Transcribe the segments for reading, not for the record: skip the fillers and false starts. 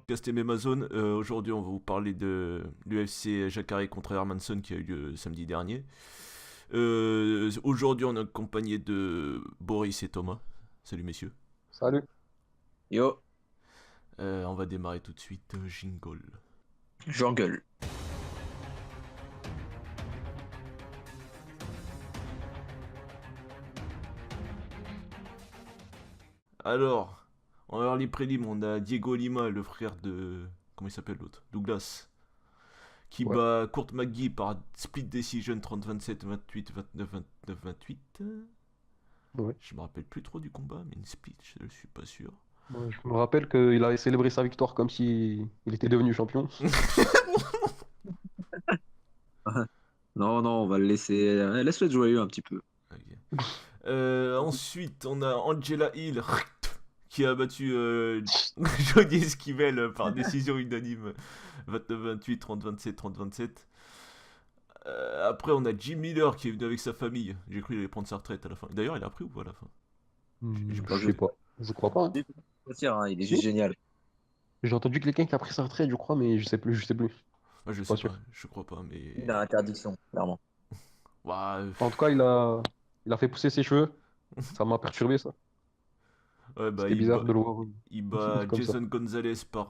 Podcast Amazon. Aujourd'hui, on va vous parler de l'UFC Jacare contre Hermansson qui a eu lieu samedi dernier. Aujourd'hui, on est accompagné de Boris et Thomas. Salut messieurs. Salut. Yo, On va démarrer tout de suite. Jingle. j'engueule. Alors, on va voir les prélims. On a Diego Lima, le frère de... Comment il s'appelle l'autre? Douglas. Qui Ouais. bat Kurt McGee par split decision 30-27, 28, 29, 29, 28. Ouais. Je me rappelle plus trop du combat, mais une split, je suis pas sûr. Moi, je me rappelle qu'il avait célébré sa victoire comme si il était devenu champion. Non, non, on va le laisser. Laisse-le être joyeux un petit peu. Ok. Ensuite, on a Angela Hill qui a battu Jody Esquivel par décision unanime 29-28, 30-27, 30-27. Après, on a Jim Miller qui est venu avec sa famille. J'ai cru qu'il allait prendre sa retraite à la fin. D'ailleurs, il a pris ou pas à la fin? J'ai pas Je je- sais pas. Je crois pas, hein. Faut dire, hein, il est Si. juste génial. J'ai entendu quelqu'un qui a pris sa retraite, je crois, mais je sais plus, je sais plus. Ah, je Pas sais pas, sûr. je crois pas, Il mais. a interdiction, clairement. Ouah, En tout cas, il a fait pousser ses cheveux. Ça m'a perturbé, ça. ouais, bah, C'était bizarre de le voir il bat comme ça. Jason Gonzalez par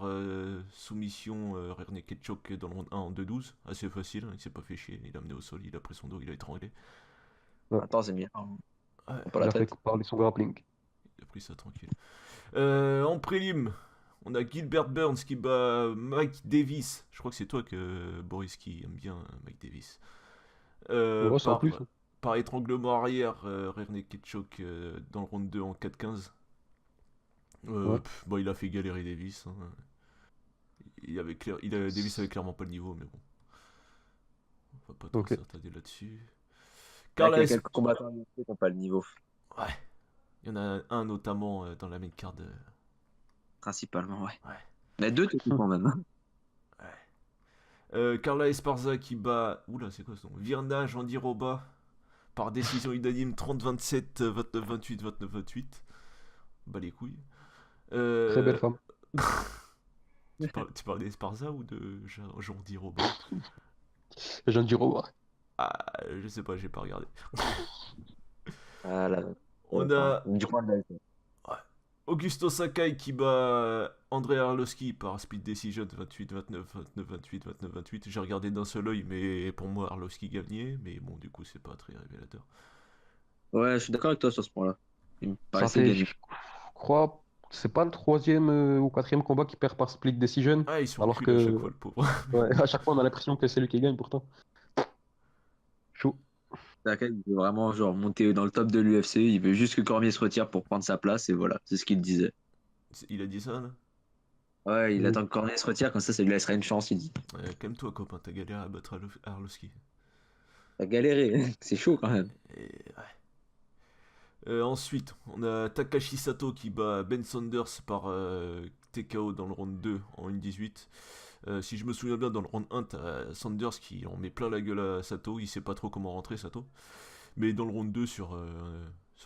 soumission Rear Naked Choke dans le round 1 en 2-12. Assez facile, hein, il s'est pas fait chier. Il a amené au sol, il a pris son dos, il a étranglé. Ouais. Attends, c'est bien. Ouais, Faut pas Il la a fait traite. parler son grappling. il a pris ça tranquille. En prélim, on a Gilbert Burns qui bat Mike Davis. Je crois que c'est toi que Boris qui aime bien Mike Davis. Euh, Ouais, c'est en par, plus. par étranglement arrière, Rear Naked Choke dans le round 2 en 4-15. Ouais. Bon, il a fait galérer Davis, hein. Davis avait clairement pas le niveau, mais bon, on va pas trop Ok. s'attarder là-dessus. C'est vrai qu'il Carla y a Esp... quelques combattants qui n'ont pas le niveau, Ouais, il y en a un notamment dans la main card. principalement, ouais. Ouais, Il y en a deux techniquement même. ouais. Carla Esparza qui bat... Oula, c'est quoi ce nom? Virna Jandiroba par décision unanime 30-27, 29-28, 29-28. Bah les couilles. Très belle Euh... femme. tu parles d'Esparza ou de Jandiroba? Jean Giro, ouais. Ah, je sais pas, j'ai pas regardé. Voilà. On a Du coup, on a- ouais, Augusto Sakai qui bat André Arlovski par speed decision 28-29, 29-28, 29-28. J'ai regardé d'un seul œil, mais pour moi Arlovski gagnait. Mais bon, du coup, c'est pas très révélateur. Ouais, je suis d'accord avec toi sur ce point-là. Il me Ça paraissait fait, gagner. je crois, c'est pas le troisième ou quatrième combat qui perd par split decision. Ah, ils sont Alors culs à chaque que, fois, le pauvre. ouais, à chaque fois, on a l'impression que c'est lui qui gagne pourtant. Chaud. Sakai, il veut vraiment genre monter dans le top de l'UFC. Il veut juste que Cormier se retire pour prendre sa place et voilà, c'est ce qu'il disait. Il a dit ça, là? Ouais, il Oui. attend que Cormier se retire, comme ça lui laissera une chance, il dit. Calme-toi, copain, t'as galéré à battre Arlovski. T'as galéré, c'est chaud quand même. Et, ouais. Ensuite, on a Takashi Sato qui bat Ben Saunders par TKO dans le round 2 en 1-18. Si je me souviens bien, dans le round 1, t'as Sanders qui en met plein la gueule à Sato. Il sait pas trop comment rentrer, Sato. Mais dans le round 2, sur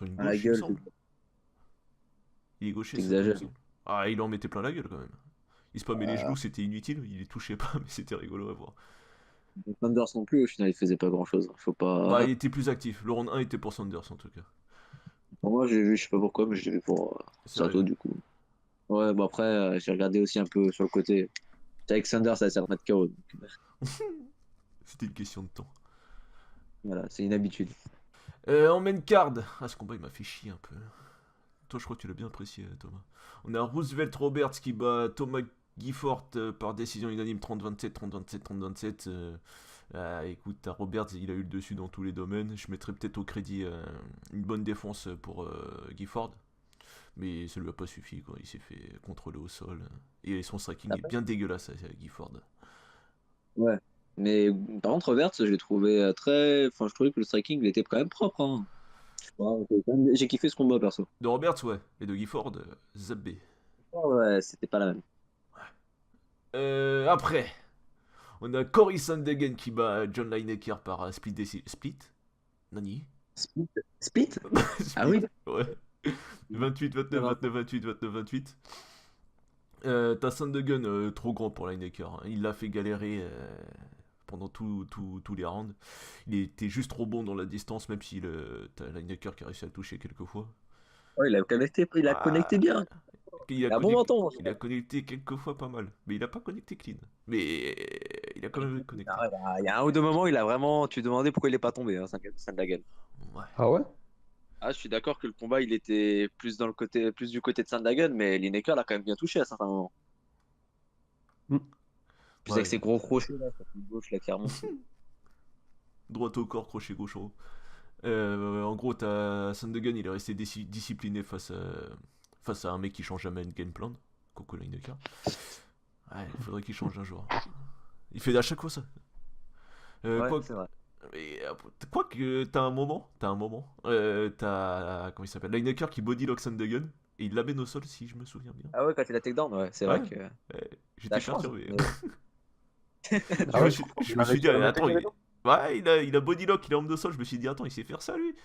une À la gauche, il me gueule, semble. Il est gaucher, Sato, il me t'exagères. semble. Ah, il en mettait plein la gueule quand même. Il se pammait les Ah, genoux, c'était inutile. Il les touchait pas, mais c'était rigolo à voir. Sanders non plus, au final, il faisait pas grand-chose. Faut Bah, il pas. était plus actif. Le round 1 était pour Sanders en tout cas. Pour moi, j'ai vu, je sais pas pourquoi, mais j'ai vu pour Sérieux. Sato du coup. Ouais, bon après, j'ai regardé aussi un peu sur le côté. C'est avec Sanders, ça sert à mettre KO. Donc, C'était une question de temps. voilà, c'est une habitude. En main card. Ah, ce combat il m'a fait chier un peu. Toi, je crois que tu l'as bien apprécié, Thomas. On a Roosevelt Roberts qui bat Thomas Gifford par décision unanime 30-27, 30-27, 30-27. Écoute, t'as Roberts, il a eu le dessus dans tous les domaines. Je mettrais peut-être au crédit une bonne défense pour Gifford. Mais ça lui a pas suffi, quoi. Il s'est fait contrôler au sol. Et son striking est bien dégueulasse, Gifford. Ouais. Mais par contre, Roberts, je l'ai trouvé très. Enfin, je trouvais que le striking, il était quand même propre, hein. Je sais pas, j'ai kiffé ce combat perso. De Roberts, ouais. Et de Gifford, zappé. Ouais, c'était pas la même. Après, on a Cory Sandhagen qui bat John Lineker par Split. Nani? Split? Split? Ah Split, oui? ouais. 28, 29, Non, 29, 28, 29, 28. T'as Sandegun, trop grand pour Lineker, hein. Il l'a fait galérer pendant tous les rounds. Il était juste trop bon dans la distance, même si t'as Lineker qui a réussi à le toucher quelques fois. Ouais, il a connecté Ah, bien. il a Il a un bon connecté, menton. il a connecté quelques fois pas mal. Mais il a pas connecté clean. Mais il a quand même connecté. Il y a un ou deux moments, il a vraiment. Tu te demandais pourquoi il est pas tombé, hein, Sandhagen. Ouais. Ah ouais? Ah, je suis d'accord que le combat, il était plus dans le côté, plus du côté de Sandhagen, mais Lineker l'a quand même bien touché à certains moments. Hmm. Puis avec Ouais. ses gros crochets là, sur le gauche là qui remonte. Droite au corps, crochet gauche en haut. En gros, t'as Sandegun, il est resté discipliné face à un mec qui change jamais de game plan. Coco Lineker. Ouais, il faudrait qu'il change un jour. Il fait à chaque fois ça. Ouais, Quoi, c'est vrai. quoi que t'as un moment, comment il s'appelle, Lineker qui bodylock Sandegun et il l'amène au sol si je me souviens bien. Ah ouais, quand il a takedown, ouais, c'est Ouais, vrai que la j'étais chance. perturbé. Ah ouais? Je Il me a suis réussi dit, à le mettre attends, avec. ouais, il a bodylock, il est homme de sol. Je me suis dit, attends, il sait faire ça lui.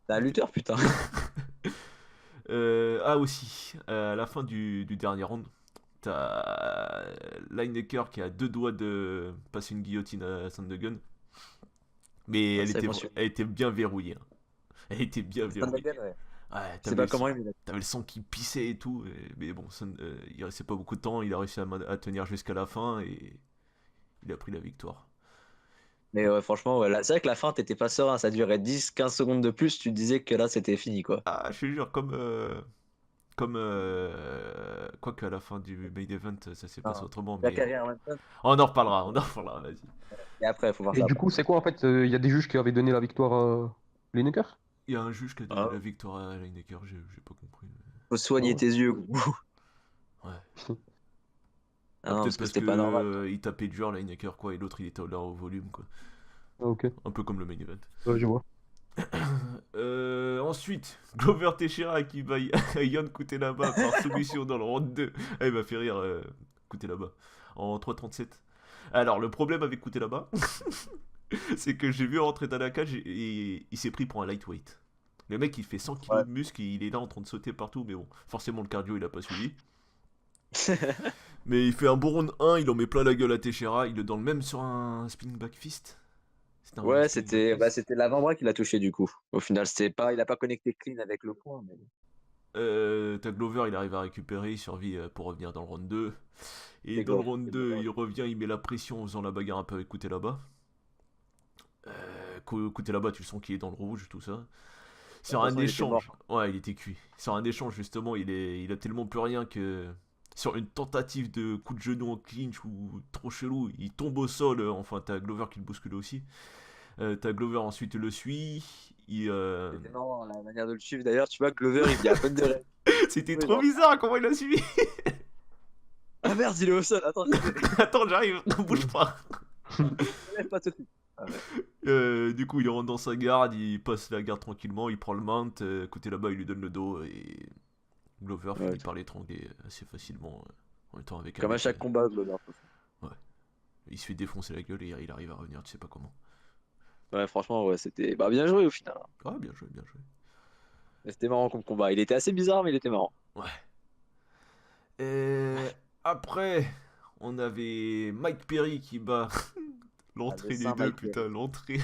C'est un lutteur, putain. Ah aussi, à la fin du dernier round, t'as Lineker qui a deux doigts de passer une guillotine à Sandegun, mais Ouais, ça, je m'en suis. elle était bien verrouillée, hein. Elle était bien verrouillée. Sandhagen, ouais. Ouais, Je sais pas comment il est. t'avais le sang qui pissait et tout, mais bon, il restait pas beaucoup de temps, il a réussi à tenir jusqu'à la fin et il a pris la victoire. Mais ouais, franchement, ouais, c'est vrai que la fin, t'étais pas serein. Ça durait 10-15 secondes de plus. Tu te disais que là, c'était fini, quoi. Ah, je te jure, quoique à la fin du main event, ça s'est passé Non. autrement, La mais carrière maintenant. on en reparlera, vas-y. Et après, faut voir Et ça du après. coup, c'est quoi en fait? Il y a des juges qui avaient donné la victoire à Lineker? Il y a un juge qui a donné Ah, la victoire à Lineker, j'ai pas compris. faut Ah soigner ouais. tes yeux. Ouais. Ah Ah, non, peut-être parce que parce c'était que pas normal. il tapait dur Lineker quoi, et l'autre il était là au volume quoi. Ah, ok. Un peu comme le main event. Ouais, je vois. Ensuite, Glover Teixeira qui bat Yon Kutelaba par soumission dans le round 2. Ah, il m'a fait rire, Kutelaba. En 3,37. Alors, le problème avec Kutelaba, c'est que j'ai vu rentrer dans la cage et il s'est pris pour un lightweight. Le mec, il fait 100 Ouais. kilos de muscle, il est là en train de sauter partout, mais bon, forcément, le cardio, il a pas suivi. Mais il fait un bon round 1, il en met plein la gueule à Teixeira, il le donne même sur un spinning back fist. C'était un Ouais, spinning back fist. c'était l'avant-bras qui l'a touché du coup. Au final, c'était pas, il a pas connecté clean avec le point. Mais... T'as Glover, il arrive à récupérer, il survit pour revenir dans le round 2. Et C'est dans le Glover. round 2, il revient, il met la pression en faisant la bagarre un peu avec Kutelaba. Kutelaba, tu le sens qu'il est dans le rouge, tout ça. De Sur toute un façon, il était échange, mort. ouais, il était cuit. Sur un échange, justement, il a tellement plus rien que. Sur une tentative de coup de genou en clinch ou trop chelou, il tombe au sol. Enfin, t'as Glover qui le bouscule aussi. T'as Glover ensuite le suit. C'était marrant la manière de le suivre. D'ailleurs, tu vois, Glover, il vient à peine de rêve. C'était trop bizarre comment il a suivi. Ah merde, il est au sol. Attends, Attends, j'arrive, ne bouge pas. je lève pas tout de suite. Ah ouais. Du coup, il rentre dans sa garde, il passe la garde tranquillement, il prend le mount, côté là-bas, il lui donne le dos et Glover Ouais, finit par l'étrangler assez facilement. En même temps, avec un comme à mec, chaque combat, Glover. De toute façon. ouais, il se fait défoncer la gueule et il arrive à revenir, tu sais pas comment. Ouais, franchement, ouais, c'était bah, bien joué au final. Ah, bien joué, bien joué. Mais c'était marrant comme combat. Il était assez bizarre, mais il était marrant. Ouais. Et après, on avait Mike Perry qui bat Ah, le l'entrée des Saint deux, Mike Perry. putain, l'entrée.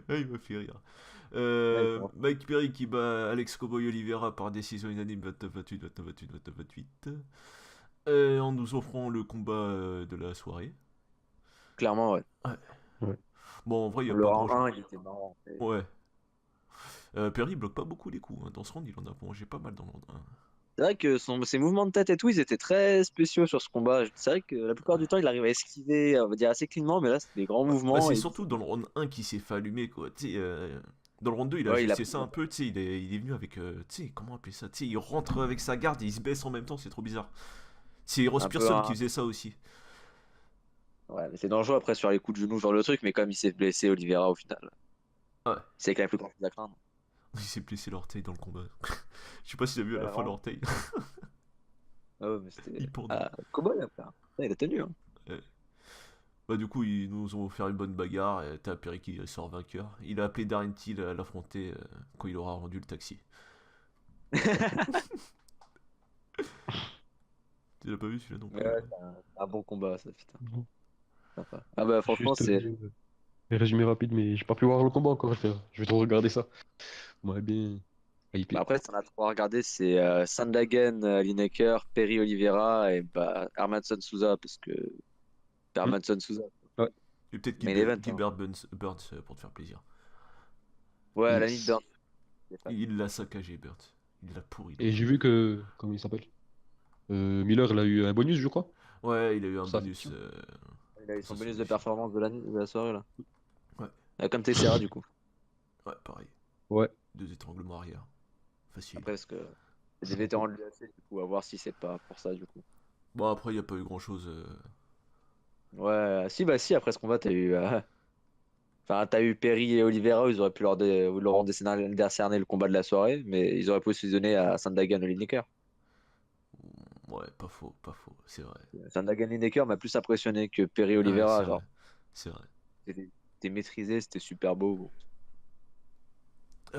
Ah, il m'a fait rire. Ouais, Mike Perry qui bat Alex Cowboy Oliveira par décision unanime 29-28, 29-28, 29-28. En nous offrant le combat de la soirée. clairement, ouais. Ouais. Ouais. Bon, en vrai, il n'y a Le pas rang grand-chose. 1, il était marrant. Ouais. Perry bloque pas beaucoup les coups, hein. Dans ce round, il en a mangé pas mal dans le round 1. C'est vrai que ses mouvements de tête et tout, ils étaient très spéciaux sur ce combat. C'est vrai que la plupart du temps, il arrive à esquiver, on va dire, assez cleanement, mais là, c'était des grands Bah, mouvements. c'est Et... surtout dans le round 1 qu'il s'est fait allumer, quoi. Tu sais, dans le round 2, il a Ouais, il a ajusté ça un peu, tu sais, il est venu avec, tu sais, comment appeler ça, tu sais, il rentre avec sa garde et il se baisse en même temps, c'est trop bizarre. C'est Ross un peu Pearson qui un... faisait ça aussi. Ouais, mais c'est dangereux après sur les coups de genou, genre le truc, mais comme il s'est blessé, Oliveira, au final, Ouais, c'est quand même plus grand chose à craindre. il s'est blessé l'orteil dans le combat. Je sais pas si t'as vu à Ouais, la fin vraiment. l'orteil. Ah ouais, mais c'était. Il pendait. Ah, Cowboy, là, frère. Ouais, il a tenu, hein. Ouais. Bah, du coup, ils nous ont offert une bonne bagarre et t'as Perry qui sort vainqueur. Il a appelé Darren Till à l'affronter quand il aura rendu le taxi. Tu l'as pas vu celui-là non plus? Ouais, c'est un bon combat, ça, putain. Sympa. Ah bah franchement, Juste c'est. un résumé rapide, mais j'ai pas pu voir le combat encore. Je vais trop regarder ça. Ouais, bien Bah hypé. après, si on a trois à regarder, c'est Sandhagen, Lineker, Perry Oliveira et bah, Hermansson Souza, parce que Hmm. Hermansson Souza, Ouais. Et peut-être main event. Hein. Gilbert Burns pour te faire plaisir. Ouais, à la limite, Yes. Burns. Il est fan. Il l'a saccagé, Burns. Il l'a pourri Et l'autre. j'ai vu que, comment il s'appelle? Miller, il a eu un bonus, je crois, Ouais, il a eu un pour sa bonus fiction. Il a eu pour sa son bonus de soumission. performance de la soirée, là. Ouais, Comme Teixeira, du coup. ouais, pareil. Ouais. 2 étranglements arrière. Facile. Après, parce que c'est des Sympa. vétérans de l'UFC, du coup, à voir si c'est pas pour ça, du coup. Bon, après, il n'y a pas eu grand-chose. Ouais, si, bah si, après ce combat, t'as eu. Enfin, t'as eu Perry et Oliveira, ils auraient pu leur décerner le combat de la soirée, mais ils auraient pu se donner à Sandhagen ou Lineker. Ouais, pas faux, pas faux. C'est vrai. Sandhagen Lineker m'a plus impressionné que Perry Ouais, c'est Oliveira, vrai. genre. C'est vrai. C'était maîtrisé, c'était super beau.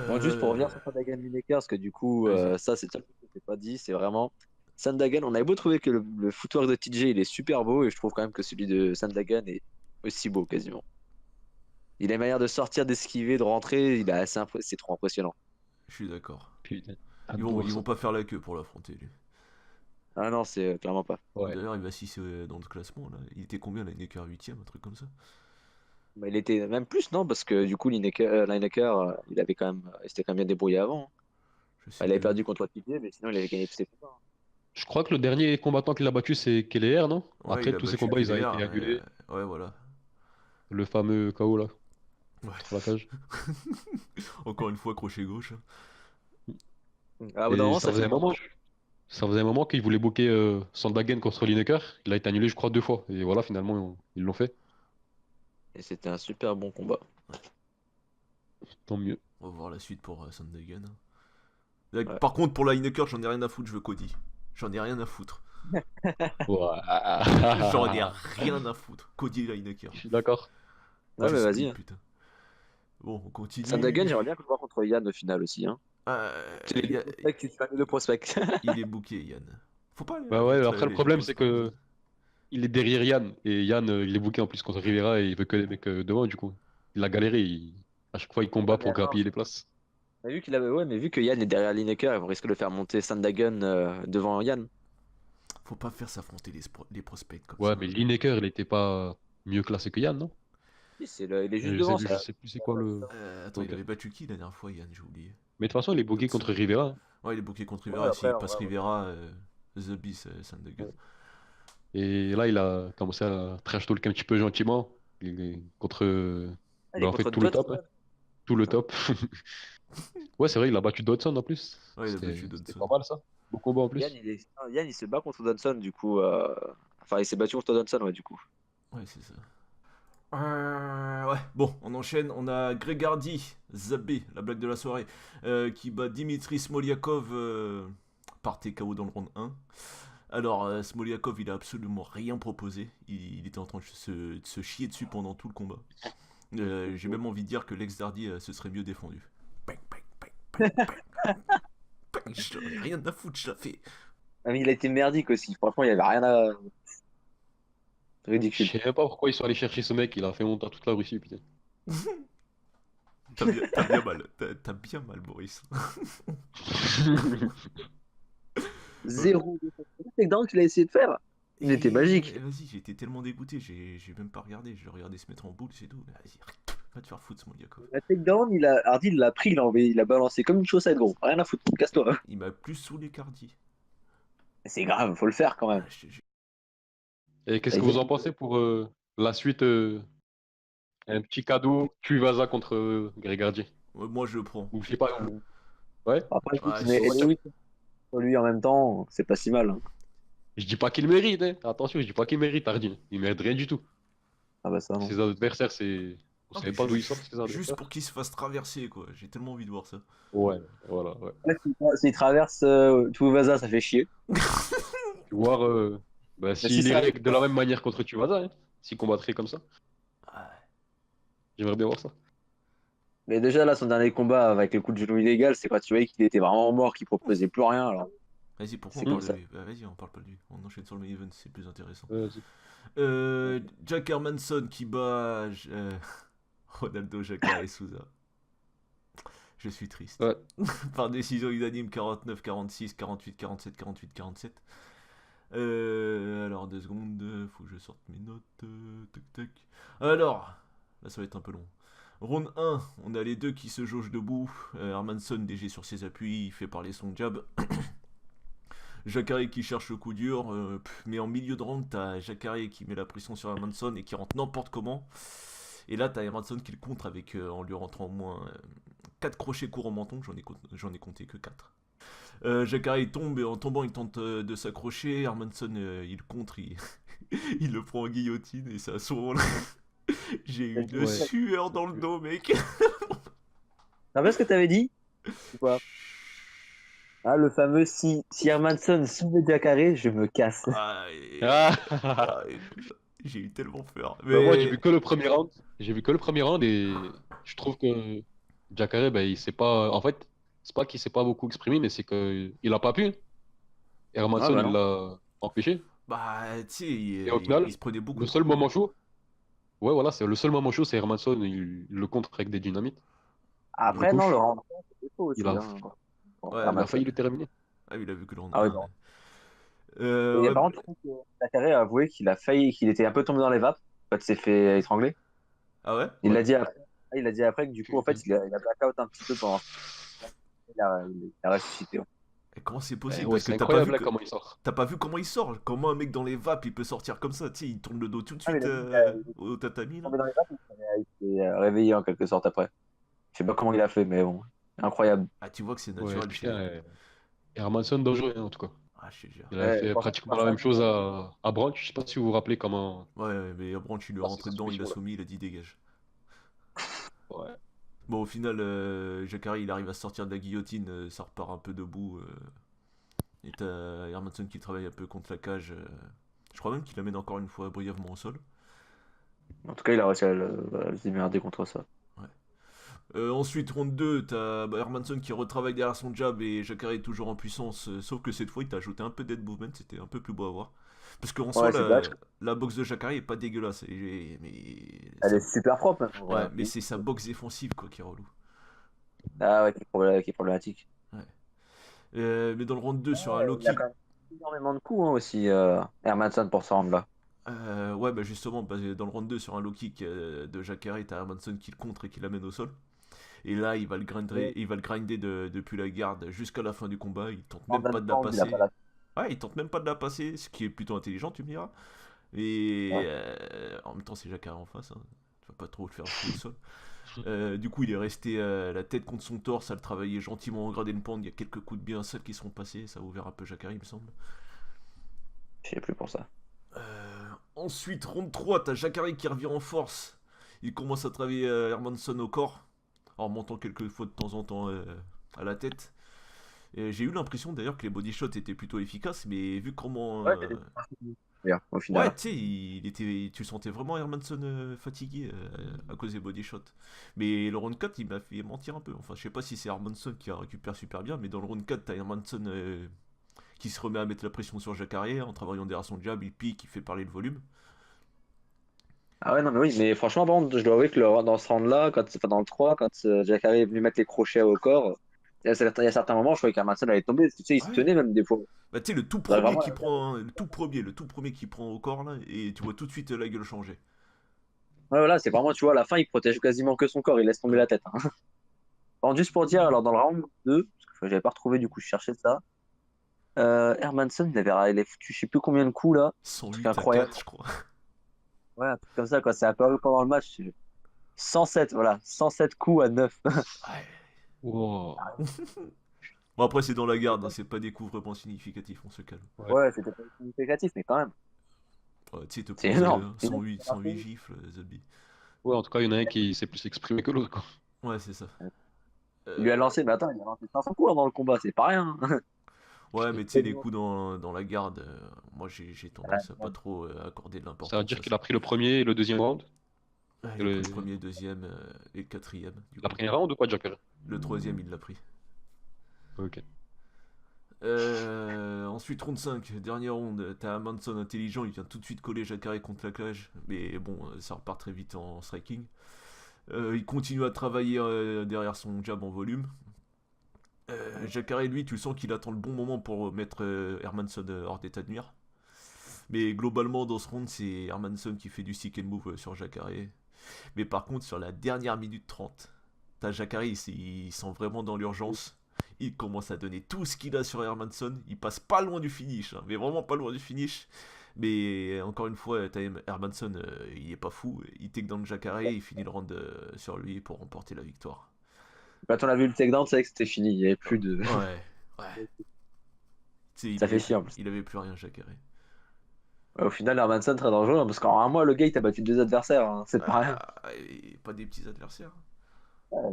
Bon, juste pour Euh... revenir sur Sandhagen Lineker, parce que du coup, Vas-y. ça, c'est ça que je t'ai pas dit, c'est vraiment. Sandhagen, on avait beau trouver que le footwork de TJ, il est super beau, et je trouve quand même que celui de Sandhagen est aussi beau, quasiment. Il a une manière de sortir, d'esquiver, de rentrer, c'est trop impressionnant. Je suis d'accord. Putain. Hâte de Ils voir vont ça. pas faire la queue pour l'affronter, lui. Ah non, c'est clairement pas. Ouais. D'ailleurs, il va 6 dans le classement, là. Il était combien, là? Lineker 8ème, un truc comme ça? Bah, il était même plus, non? Parce que du coup, Lineker, il s'était quand même bien débrouillé avant. Hein. Je Enfin, sais il avait plus. perdu contre Piqué, mais sinon, il avait gagné tous ses combats. Je crois que le dernier combattant qu'il a battu, c'est Keller, non? Ouais, Après, il a tous ses battu combats, ils ont Keller. été annulés. Ouais, voilà. Le fameux KO, là, contre la Ouais. cage. Encore une fois, crochet gauche. Hein. Ah, au bout d'un Et moment, ça finit par toucher. ça faisait un moment qu'il voulait booker Sandhagen contre Lineker. Il a été annulé, je crois, 2 fois. Et voilà, finalement, ils l'ont fait. Et c'était un super bon combat. Tant mieux. On va voir la suite pour Sandhagen. Ouais. Par contre, pour la Lineker, j'en ai rien à foutre, je veux Cody. J'en ai rien à foutre. Ouais. J'en ai rien à foutre. Cody Lineker. Je suis d'accord. Ouais, Ouais. mais Just vas-y. me, Hein. putain. Bon, on Sandhagen, continue. j'aimerais bien le voir contre Yann au final aussi. Hein. C'est les deux prospects, tu fais les deux prospects. il est booké, Yann. Faut pas Bah ouais, mettre après, le les problème, c'est prospects. que il est derrière Yann. Et Yann, il est booké en plus contre Rivera et il veut que les mecs devant, du coup. Il a galéré. À chaque fois, il Ouais, combat mais pour non. grappiller les places. Mais vu que Yann est derrière Lineker, ils vont risquer de le faire monter Sandhagen devant Yann. Faut pas faire s'affronter les prospects comme Ouais, ça. mais Lineker, il était pas mieux classé que Yann, non? Il est juste Je sais, devant, je ça. sais plus c'est quoi le. Attends, il Ok. avait battu qui la dernière fois, Yann? J'ai oublié. Mais de toute façon, il est booké Dodson. contre Rivera. Hein. Ouais, il est booké contre Ouais, Rivera. Et après, s'il en passe vrai, Rivera, The Beast, Sandhagen. Et là, il a commencé à trash talk un petit peu gentiment. Contre. il est Ben, en fait, contre tout le top. Dodson. Hein. Tout le top. Ouais, c'est vrai, il a battu Dodson en plus. Ouais, il a battu C'était Dodson. pas mal ça. Beau combat en Yann, plus. Yann, il se bat contre Dodson, du coup. Enfin, il s'est battu contre Dodson, ouais, du coup. Ouais, c'est ça. Ouais, bon, on enchaîne. On a Gregardi, Zabé, la blague de la soirée, qui bat Dimitri Smoliakov par TKO dans le round 1. Alors, Smoliakov, il a absolument rien proposé. Il était en train de se chier dessus pendant tout le combat. J'ai même envie de dire que Lex Dardy se serait mieux défendu. Bang, bang, bang, bang, bang, bang. J'en ai rien à foutre, je la fais. Ah, mais il a été merdique aussi. Franchement, il n'y avait rien à. Je Ridicule. sais même pas pourquoi ils sont allés chercher ce mec. Il a fait honte à toute la Russie, putain. T'as bien mal. T'as bien mal, Boris. Zéro défense. Le takedown qu'il a essayé de faire, il était magique. Vas-y, j'ai été tellement dégoûté, j'ai même pas regardé. J'ai regardé se mettre en boule, c'est tout. Vas-y, va te faire foutre, Smoliakov. Le takedown, Hardy, il l'a pris, il l'a balancé comme une chaussette, gros. Rien à foutre. Casse-toi. Il m'a plus saoulé qu'Hardy. C'est grave, faut le faire quand même. Je te jure. Et qu'est-ce que vous en pensez pour la suite un petit cadeau, Tuivasa contre Gregardi. Ouais, moi, je le prends. Ou je sais pas. Ouais. Après, écoute, Ouais, mais si- Lewis sur lui en même temps, c'est pas si mal. Hein. Je dis pas qu'il mérite, hein. Attention, je dis pas qu'il mérite Hardy. Il mérite rien du tout. Ah bah ça, non. Ses adversaires, c'est. Vous Non, savez mais pas d'où ils sortent, ces juste adversaires? pour qu'il se fasse traverser, quoi. J'ai tellement envie de voir ça. Ouais, voilà, ouais. Ouais, s'il traverse Tuivasa, ça fait chier. Tu vois, bah, Mais si s'il ça irait arrive de pas. la même manière contre Tuivasa, hein, s'il combattrait comme ça, Ouais. j'aimerais bien voir ça. Mais déjà, là, son dernier combat avec le coup de genou illégal, c'est quand tu voyais qu'il était vraiment mort, qu'il proposait plus rien. Alors. Vas-y, pourquoi C'est on parle cool, de ça. lui? Bah, vas-y, on parle pas de lui. On enchaîne sur le main event, c'est plus intéressant. Vas-y. Jack Hermanson qui bat Ronaldo Jacare Souza. Je suis triste. Ouais. Par décision unanime 49, 46, 48, 47, 48, 47. Alors, 2 secondes, faut que je sorte mes notes. Tac, tac. Alors, là ça va être un peu long. Round 1, on a les deux qui se jaugent debout. Hermanson DG sur ses appuis, il fait parler son jab. Jacare qui cherche le coup dur, mais en milieu de round, t'as Jacare qui met la pression sur Hermanson et qui rentre n'importe comment. Et là, t'as Hermanson qui le contre avec, en lui rentrant au moins 4 crochets courts au menton, j'en ai compté que 4. Jacare il tombe et en tombant il tente de s'accrocher. Hermanson il contre, il le prend en guillotine et ça son j'ai eu une Ouais. sueur dans le dos, mec. Rappelles ce que t'avais dit? Ou pas? Ah, le fameux si Hermanson soumet Jacare, je me casse. Ah, Ah. j'ai eu tellement peur. Bah, moi, j'ai Mais vu que le premier round. J'ai vu que le premier round et je trouve que Jacare, ben, il s'est pas. En fait, c'est pas qu'il s'est pas beaucoup exprimé, mais c'est qu'il a pas pu. Ah Hermanson, bah il non. l'a empêché. bah, tu sais, Et au il final, se prenait beaucoup le de seul coups. moment chaud, ouais, voilà, c'est le seul moment chaud, c'est Hermanson, il le contre avec des dynamites. Du Après, coup, non, le rendu, c'était faux il aussi. a, Hein. Bon, Ouais, il a Hermanson. failli le terminer. ah, il a vu que le round Ah oui, 1. non. Ouais. Et Ouais, par contre, je trouve que Jacare a avoué qu'il a failli, qu'il était un peu tombé dans les vapes quand il s'est fait étrangler. ah ouais. Il l'a dit après. Il a dit après que du coup, en fait, Ok. il a blackout un petit peu pendant. Il a ressuscité. Ouais. Et comment c'est Eh possible? ouais, Parce que c'est incroyable là, comment il sort. t'as pas vu comment il sort. Comment un mec dans les vapes il peut sortir comme ça? Tu sais, il tourne le dos tout de Ah, mais suite il est au tatami là. tombé dans les vapes, il s'est réveillé en quelque sorte après. Je sais pas comment il a fait, mais bon, incroyable. Ah, tu vois que c'est Ouais, naturel putain, chez. Hermanson dangereux, hein, en tout cas. Ah, je te jure. Il avait Ouais, fait franchement, pratiquement la personne. même chose à Branch. Je sais pas si vous vous rappelez comment Ouais, ouais, mais Branch il lui est passer rentré sa dedans, il l'a soumission là. soumis, il a dit dégage. Ouais. Bon, au final, Jacare il arrive à sortir de la guillotine, ça repart un peu debout. Et t'as Hermanson qui travaille un peu contre la cage. Je crois même qu'il l'amène encore une fois brièvement au sol. En tout cas, il a réussi à se démerder contre ça. Ouais. Ensuite, round 2, t'as Hermanson qui retravaille derrière son jab et Jacare est toujours en puissance. Sauf que cette fois, il t'a ajouté un peu dead movement, c'était un peu plus beau à voir. Parce qu'en soi, Ouais, c'est bad. la boxe de Jacare est pas dégueulasse. Mais Elle est super propre, même, en vrai. ouais, Hein. mais c'est sa boxe défensive quoi qui est relou. Ah ouais, qui est problématique. Ouais. Mais dans le round 2, sur un Ouais, low il a kick. quand même énormément de coups hein, aussi, Hermanson, pour ce round-là. Ouais, bah justement, dans le round 2, sur un low kick de Jacare, t'as Hermanson qui le contre et qui l'amène au sol. Et là, Ouais. il va le grinder depuis la garde jusqu'à la fin du combat. Il tente En même même pas de la temps, il a pas passer. la. Ouais, il tente même pas de la passer, ce qui est plutôt intelligent, tu me diras. Et Ouais. en même temps, c'est Jacare en face. Hein. Tu vas pas trop le faire foutre au sol. Du coup, il est resté la tête contre son torse à le travailler gentiment en gradé de pente. Il y a quelques coups de bien seuls qui sont passés. Ça a ouvert un peu Jacare, il me semble. Je sais plus pour ça. Ensuite, round 3, t'as Jacare qui revient en force. Il commence à travailler Hermanson au corps, en montant quelques fois de temps en temps à la tête. Et j'ai eu l'impression d'ailleurs que les body shots étaient plutôt efficaces, mais vu comment. Ouais, d'ailleurs, au Ouais, final. tu sais, tu sentais vraiment Hermanson fatigué à cause des body shots. Mais le round 4, il m'a fait mentir un peu. Enfin, je sais pas si c'est Hermanson qui a récupéré super bien, mais dans le round 4, t'as Hermanson qui se remet à mettre la pression sur Jacare en travaillant derrière son jab, il pique, il fait parler le volume. Ah ouais, non, mais oui, mais franchement, par contre, je dois avouer que dans ce round-là, enfin, dans le 3 quand Jacare est venu mettre les crochets au corps, il y a certains moments, je croyais qu'Hermanson allait tomber. Tu sais, il se Ouais. tenait même des fois. Bah, tu sais, le tout Faudrait premier vraiment. qui prend, le tout premier qui prend au corps là, et tu vois tout de suite la gueule changer. Ouais, voilà, c'est vraiment, tu vois, à la fin, il protège quasiment que son corps, il laisse tomber Ouais. la tête. Hein. Bon, juste pour dire, alors dans le round 2 parce que j'avais pas retrouvé, du coup, je cherchais ça. Hermanson, il avait foutu je sais plus combien de coups là. Un truc 108 à incroyable. 4, je crois. Ouais, un truc comme ça, quoi. C'est apparu pendant le match. 107, voilà. 107 coups à 9. Ouais. Wow. Bon, après, c'est dans la garde, hein, c'est pas des coups vraiment significatifs, on se calme. Ouais. Ouais, c'était pas significatif, mais quand même. Ouais, tu sais, te C'est prendre énorme. C'est énorme. 108 gifles, Zabi. Ouais, en tout cas, il y en a un qui s'est plus exprimé que l'autre, quoi. Ouais, c'est ça. Il lui a Euh, lancé, mais attends, il a lancé 500 coups dans le combat, c'est pas rien. ouais, mais tu sais, les coups dans la garde, moi j'ai tendance à pas trop accorder de Ça veut l'importance dire à qu'il a ça. pris le premier et le deuxième round. Ouais, Et il a pris le premier, le deuxième et le quatrième, du la coup. première round ou pas, Jacare? Le troisième, il l'a pris. Ok. Ensuite, ronde 5, dernière ronde. T'as Manson intelligent, il vient tout de suite coller Jacare contre la cage. Mais bon, ça repart très vite en striking. Il continue à travailler derrière son jab en volume. Jacare, lui, tu sens qu'il attend le bon moment pour mettre Hermanson hors d'état de nuire. Mais globalement, dans ce round, c'est Hermanson qui fait du stick and move sur Jacare. Mais par contre, sur la dernière minute 30, t'as Jacare, il sent vraiment dans l'urgence. Il commence à donner tout ce qu'il a sur Hermanson. Il passe pas loin du finish, hein, mais vraiment pas loin du finish. Mais encore une fois, Hermanson, il est pas fou. Il take down Jacare, il finit le round sur lui pour remporter la victoire. Quand on a vu le takedown, c'est vrai que c'était fini. Il n'y avait plus de. Ouais, ouais. Tu sais, Ça fait chier en plus. il avait plus rien, Jacare. Au final, Hermanson très dangereux hein, parce qu'en un mois, le gars il t'a battu 2 adversaires. Hein, c'est pas rien. Et pas des petits adversaires.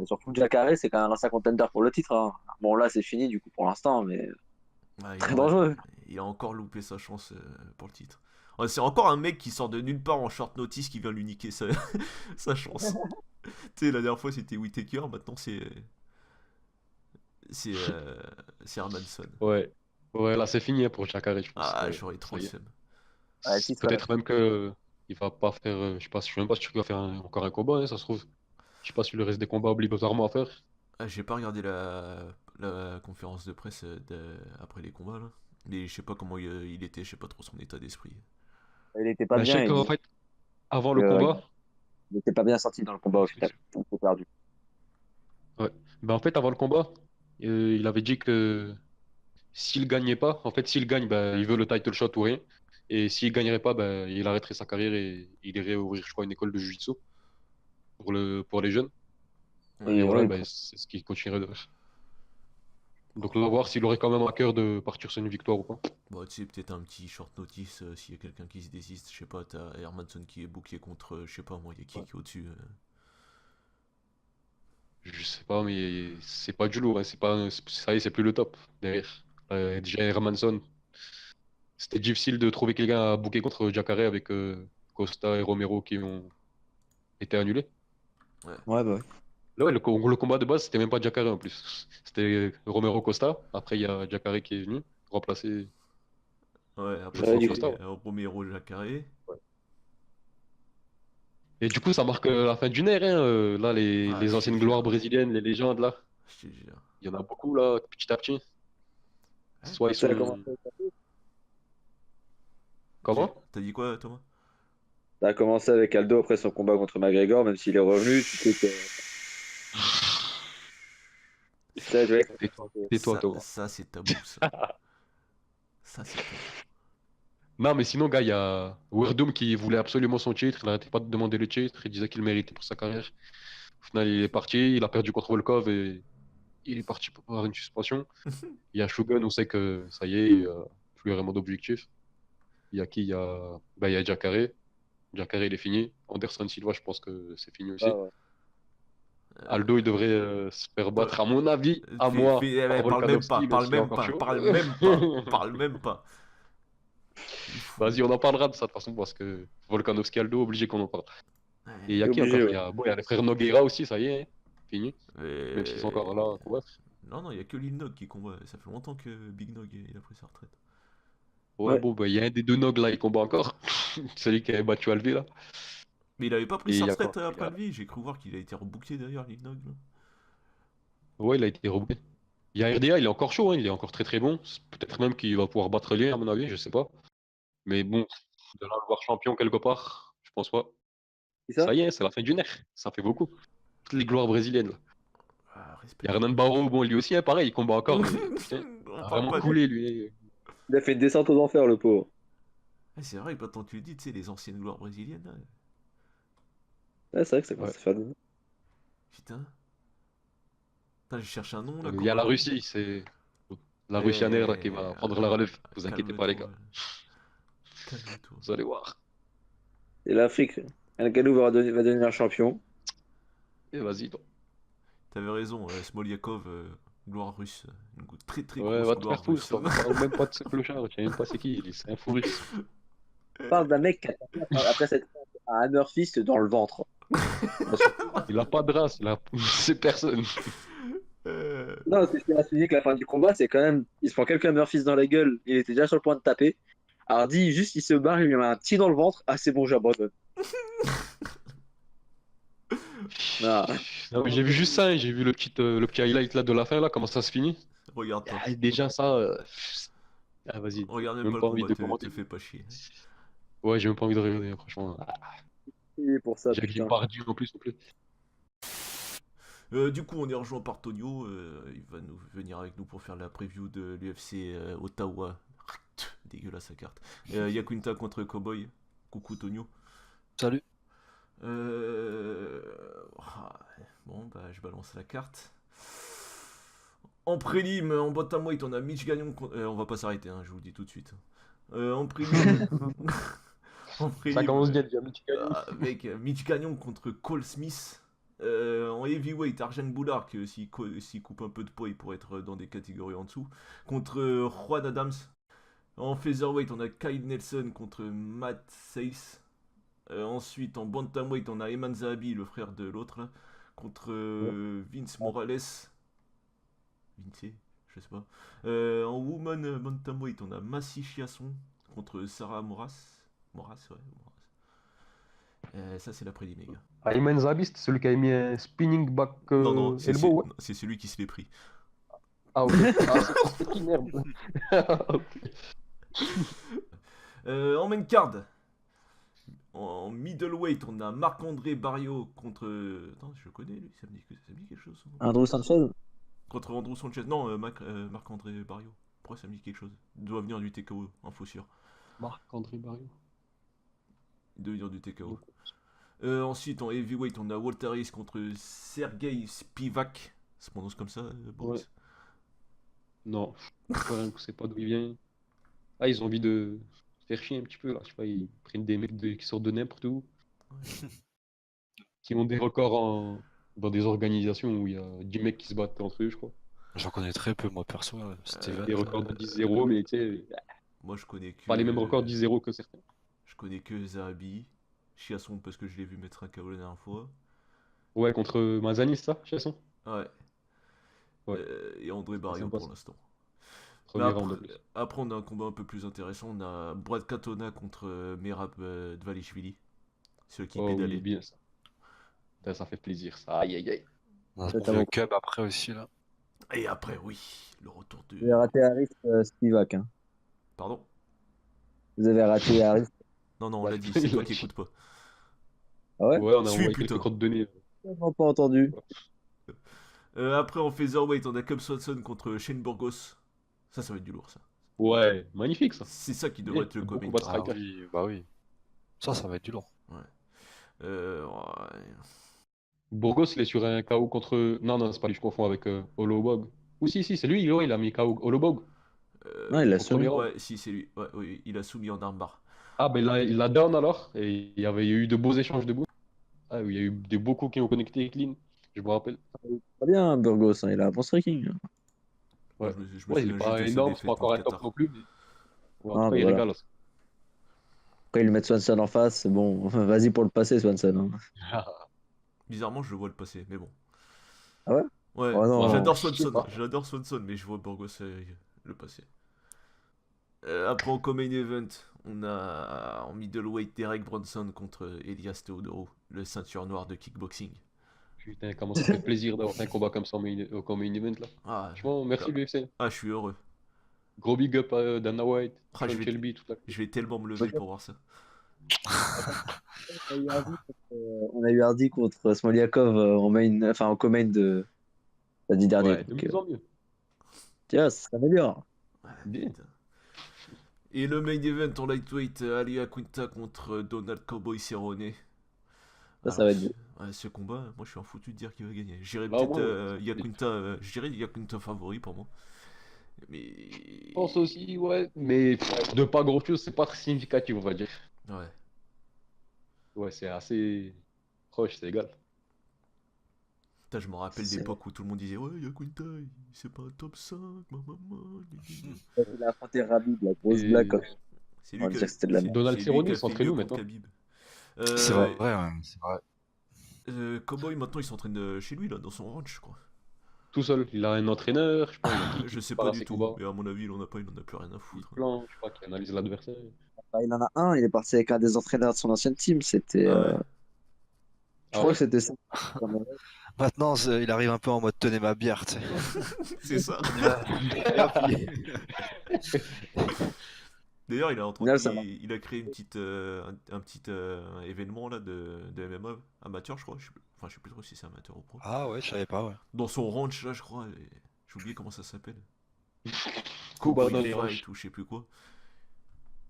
Surtout Jacare, c'est quand même un ancien contender pour le titre. Hein. Bon, là, c'est fini du coup pour l'instant, mais Ouais, très dangereux. il a encore loupé sa chance pour le titre. Ouais, c'est encore un mec qui sort de nulle part en short notice qui vient lui niquer sa, sa chance. Tu sais, la dernière fois c'était Whittaker, maintenant c'est c'est Hermanson. Ouais. Ouais, là, c'est fini hein, pour Jacare, je pense. Ah, j'aurais trop Ça le y est. seum. Ouais, le titre, Peut-être même que il va pas faire. Je sais même pas si tu vas faire encore un combat, hein, ça se trouve. Je sais pas si le reste des combats obligatoirement à faire. Ah, j'ai pas regardé la conférence de presse après les combats là. Mais je sais pas comment il était, je sais pas trop son état d'esprit. il était pas Mais je sais bien. Il qu'en dit fait, avant le qu'il combat, était pas bien sorti dans le combat au final. Il était perdu. ouais. Ben en fait, avant le combat, il avait dit que s'il gagnait pas, en fait, s'il gagne, ben, il veut le title shot ou rien. Et s'il gagnerait pas, ben, il arrêterait sa carrière et il irait ouvrir, je crois, une école de jiu-jitsu pour les jeunes. Et Et voilà, ouais, ben, c'est ce qu'il continuerait de faire. Donc là, voir s'il aurait quand même à cœur de partir sur une victoire ou pas. Bon, tu sais, peut-être un petit short notice s'il y a quelqu'un qui se désiste. Je sais pas, t'as Hermanson qui est booké contre, je sais pas moi, il y a qui Ouais. qui est au-dessus. Je sais pas, mais c'est pas du lourd, hein. C'est pas, ça y est, c'est plus le top derrière. Déjà, Hermanson, c'était difficile de trouver quelqu'un à booker contre Jacare avec Costa et Romero qui ont été annulés. Ouais. ouais, bah ouais. Là, ouais, le combat de base, c'était même pas Jacare en plus. C'était Romero Costa. Après, il y a Jacare qui est venu remplacer Ouais, après Ouais, justement du c'était coup. Costa. Ouais. Romero Jacare. Et du coup, ça marque la fin d'une ère, hein. Là, Ah, les je te anciennes gloires jure. brésiliennes, les légendes, là, Je te jure. il y en a beaucoup, là, petit à petit. Ouais. Soit ils Ça a commencé, sont. Comment? T'as dit quoi, Thomas? ça a commencé avec Aldo après son combat contre McGregor, même s'il est revenu. Tu sais que ça, je vais Tais-toi, Ça, toi. ça c'est tabou, ça. Ça, c'est tabou. Non, mais sinon, gars, il y a Werdum qui voulait absolument son titre. Il n'arrêtait pas de demander le titre. Il disait qu'il le méritait pour sa carrière. Au final, il est parti. Il a perdu contre Volkov et il est parti pour avoir une suspension. Il y a Shogun, on sait que ça y est, il n'y a plus vraiment d'objectif. Il y a qui? Il y a Jacare. Jacare, il est fini. Anderson Silva, je pense que c'est fini Ah, aussi. ouais. Aldo, il devrait se faire Pas- battre, à mon avis, à moi, par Parle même pas, Volkanovski, même parle s'il est même encore pas, chaud. parle même pas, parle même pas. Il est fou, Vas-y, lui. on en parlera de ça de toute façon, parce que Volkanovski, Aldo, obligé qu'on en parle. Et il y a C'est qui obligé, encore? ouais. Bon, il y a les frères Nogueira aussi, ça y est, hein, fini. Même s'ils sont Euh, encore là à combattre. Non, non, il y a que Lil Nog qui combat. Ça fait longtemps que Big Nog il a pris sa retraite. Ouais, Ouais. bon, bah, il y a un des deux Nog là, il combat encore. Celui qui avait battu Alvé là. Mais il avait pas pris Et il sa y a quoi? retraite après le vie. J'ai cru voir qu'il a été rebooké d'ailleurs, Lil Nog. Là. Ouais, il a été rebooké. Il y a RDA, il est encore chaud, hein, il est encore très très bon. Peut-être même qu'il va pouvoir battre Lien, à mon avis, je sais pas. Mais bon, de là à le voir champion quelque part, je pense pas. C'est ça? Ça y est, c'est la fin d'une ère. Ça fait beaucoup. Toutes les gloires brésiliennes là. Ah, Il y a respect. Renan Barro, bon, lui aussi, hein, pareil, il combat encore, mais putain, On il a parle vraiment pas. coulé lui. Il a fait une descente aux enfers, le pauvre. Ah, c'est vrai, maintenant que tu le dis, tu sais, les anciennes gloires brésiliennes. Là. Ouais, c'est vrai que ça Ouais. commence à faire des. Putain. Putain, je cherche un nom là. Il y a Comment. la Russie, c'est la Russianaire là, qui va prendre la relève. Vous inquiétez pas, les Calme-toi. gars. Calme-toi. Vous allez voir. Et l'Afrique. Ngannou va devenir champion. Et vas-y, toi. T'avais raison, Smolyakov, gloire russe. Une très très Ouais, grosse va te gloire faire foutre, russe. toi. Parle même pas de ce clochard, tu sais même pas c'est qui, c'est un fou russe. Parle d'un mec qui a tapé après cette un hammer fist dans le ventre. Il a pas de race, c'est personne. Non, ce qui m'a souligné que la fin du combat, c'est quand même. Il se prend quelqu'un Murphys dans la gueule, il était déjà sur le point de taper. Hardy, juste, il se barre, il lui met un petit dans le ventre. Ah, c'est bon, j'abandonne. Ah, Non, mais j'ai vu juste ça, hein, j'ai vu le petit highlight là de la fin, là, comment ça se finit. Regarde-toi. Ah, déjà ça. Ah, vas-y, Regarde même même pas le pas envie combat, de te commenter. fais pas chier. Ouais, j'ai même pas envie de regarder, franchement. Ah, c'est pour ça, Jacques putain. Pardieu en plus, Du coup, on est rejoint par Tonio. Il va nous venir avec nous pour faire la preview de l'UFC Ottawa. Dégueulasse sa carte. Yakunta contre Cowboy. Coucou Tonio. Salut. Euh... Bon, bah, je balance la carte. En prélim, en bantamweight, on a Mitch Gagnon. On va pas s'arrêter, hein, je vous le dis tout de suite. En prélim, en Ça prélim, commence bien déjà, Mitch Gagnon. avec Mitch Gagnon contre Cole Smith. En heavyweight, Arjen Boulard, que s'il coupe un peu de poids, il pourrait être dans des catégories en dessous. Contre Juan Adams. En featherweight, on a Kyle Nelson contre Matt Sayce. Ensuite, en bantamweight, on a Eman Zahabi, le frère de l'autre, là, contre Vince Morales. Vince, je sais pas. En woman bantamweight, on a Massy Chiasson contre Sarah Moras. Moras, ouais, Moras. Ça, c'est la prélim, les gars. Ayman Zabi, c'est celui qui a mis un spinning back Non, non, elbow, ouais. c'est celui qui se l'est pris. Ah, ok. Ah, c'est qui, merde. En main card, en middleweight, on a Marc-André Barrio contre. Attends, je le connais lui, ça me dit quelque chose. son nom. Andrew Sanchez. Contre Andrew Sanchez. Non, Marc-André Barrio. Pourquoi ça me dit quelque chose? Il doit venir du TKO, info sûr. Marc-André Barrio. Il doit venir du TKO. Ensuite, en heavyweight, on a Walter Hayes contre Sergei Spivak. Ça se prononce comme ça, Boris? Ouais. Non, je sais pas d'où il vient. Ah, ils ont envie de faire chier un petit peu là. Je sais pas, ils prennent des mecs qui sortent de n'importe où, qui ont des records dans des organisations où il y a 10 mecs qui se battent entre eux, je crois. J'en connais très peu, moi, perso. Steven. Des records de 10-0, mais tu sais, Moi, je connais que. pas les mêmes records 10-0 que certains. Je connais que Zahabi. Chiasson, parce que je l'ai vu mettre un KO la dernière fois. Ouais, contre Mazanis, ça, Chasson. Ouais. Ouais, Et André c'est Barrio sympa pour ça. l'instant. Mais Premier round en plus. après, on a un combat un peu plus intéressant. On a Brad Katona contre Merab Dvalishvili. Celui qui Oh oui, pédalait. bien ça. Putain, ça fait plaisir, ça. Aïe, aïe, aïe. On a Totalement. le Cub après aussi, là. Et après, oui, le retour de. Vous avez raté Harris Spivak. Hein. Pardon? Vous avez raté Harris. Non, non, on Bah, l'a dit, il c'est l'a toi qui dit. écoutes pas. Ah ouais? Ouais, on a Suis, envoyé putain. quelques coordonnées. Tellement pas entendu. Après, en featherweight, on a Cub Swanson contre Shane Burgos. Ça va être du lourd, ça. Ouais, magnifique ça. C'est ça qui Bien, devrait être le beaucoup comment. bas Ah striker. oui, bah oui. Ça va être du lourd. Ouais. Burgos, il est sur un KO contre. Non, non, c'est pas lui, je confonds avec Holobog. Ou si, c'est lui, ouais, il a mis KO Holobog Non, il l'a au premier soumis. round. Ouais, si, c'est lui. Ouais, oui, il a soumis en armbar. Ah, ben là, il l'a down alors, et il y avait eu de beaux échanges debout. Ah, oui, il y a eu des beaux coups qui ont connecté avec Lynn, je me rappelle. Très bien, Burgos. Hein, il a un bon striking. Moi, Ouais, je me ouais, il est souviens pas juste de sa énorme, c'est pas défaite encore contre un top Qatar. non plus, mais ouais, en Ah, tout cas, il voilà. régale. Après, ils lui mettent Swanson en face. C'est bon. Vas-y pour le passer, Swanson. Hein. Bizarrement, je le vois le passer, mais bon. Ah ouais? Ouais, Oh non. j'adore je sais Swanson, pas. mais je vois Burgos le passer. Après, en co-main event, on a en middleweight Derek Bronson contre Elias Theodorou, le ceinture noire de kickboxing. Putain, comment ça fait plaisir d'avoir un combat comme ça au main event là. Ah, Franchement, merci BFC. je suis heureux. Gros big up à Dana White, Ah, Sean Shelby, toute la je vais tellement me lever pour voir ça. On a eu Hardy contre Smoliakov en main, enfin en co-main de lundi dernier. Ouais, de Donc, mieux en mieux. tiens, ça s'améliore. Ouais, Bien. putain. Et le main event en lightweight, Ali Quinta contre Donald Cowboy Cerrone. Ça va être beau. Ouais, ce combat, moi je suis en foutu de dire qui va gagner. J'irais Bah, au peut-être moins, Yakunta favori pour moi. Mais. je pense aussi, ouais, mais de pas grand chose, c'est pas très significatif, on va dire. Ouais. Ouais, c'est assez proche, c'est égal. Putain, je me rappelle C'est- d'époque où tout le monde disait ouais, Yakunta, c'est pas un top 5, maman. Il a affronté Rabib, la grosse Et- blague. C'est On va lui dire que c'était de la merde. Donald c'est lui Cerrone, qui a il fait s'entraîne mieux où contre maintenant? Khabib. C'est vrai, ouais, c'est vrai. Cowboy, maintenant il s'entraîne chez lui, là, dans son ranch, je crois. tout seul. Il a un entraîneur, je sais pas, il y a qui Je sais part pas à du ses tout, combats. mais à mon avis, il en a pas, il en a plus rien à Il foutre. plan, je sais pas, qui analyse l'adversaire. Bah, il en a un, il est parti avec un des entraîneurs de son ancienne team. C'était, Ah ouais, je Ah crois ouais? que c'était ça. Maintenant, il arrive un peu en mode tenez ma bière, tu sais. c'est ça. Et hop, D'ailleurs, Au final, ça va. il a créé une petite, un petit événement là de MMA amateur, je crois. Enfin, je sais plus trop si c'est amateur ou pro. Ah ouais, je savais pas, ouais. Dans son ranch là, je crois. J'ai oublié comment ça s'appelle. Combat Cowboy dans les Fight hanches. ou je sais plus quoi.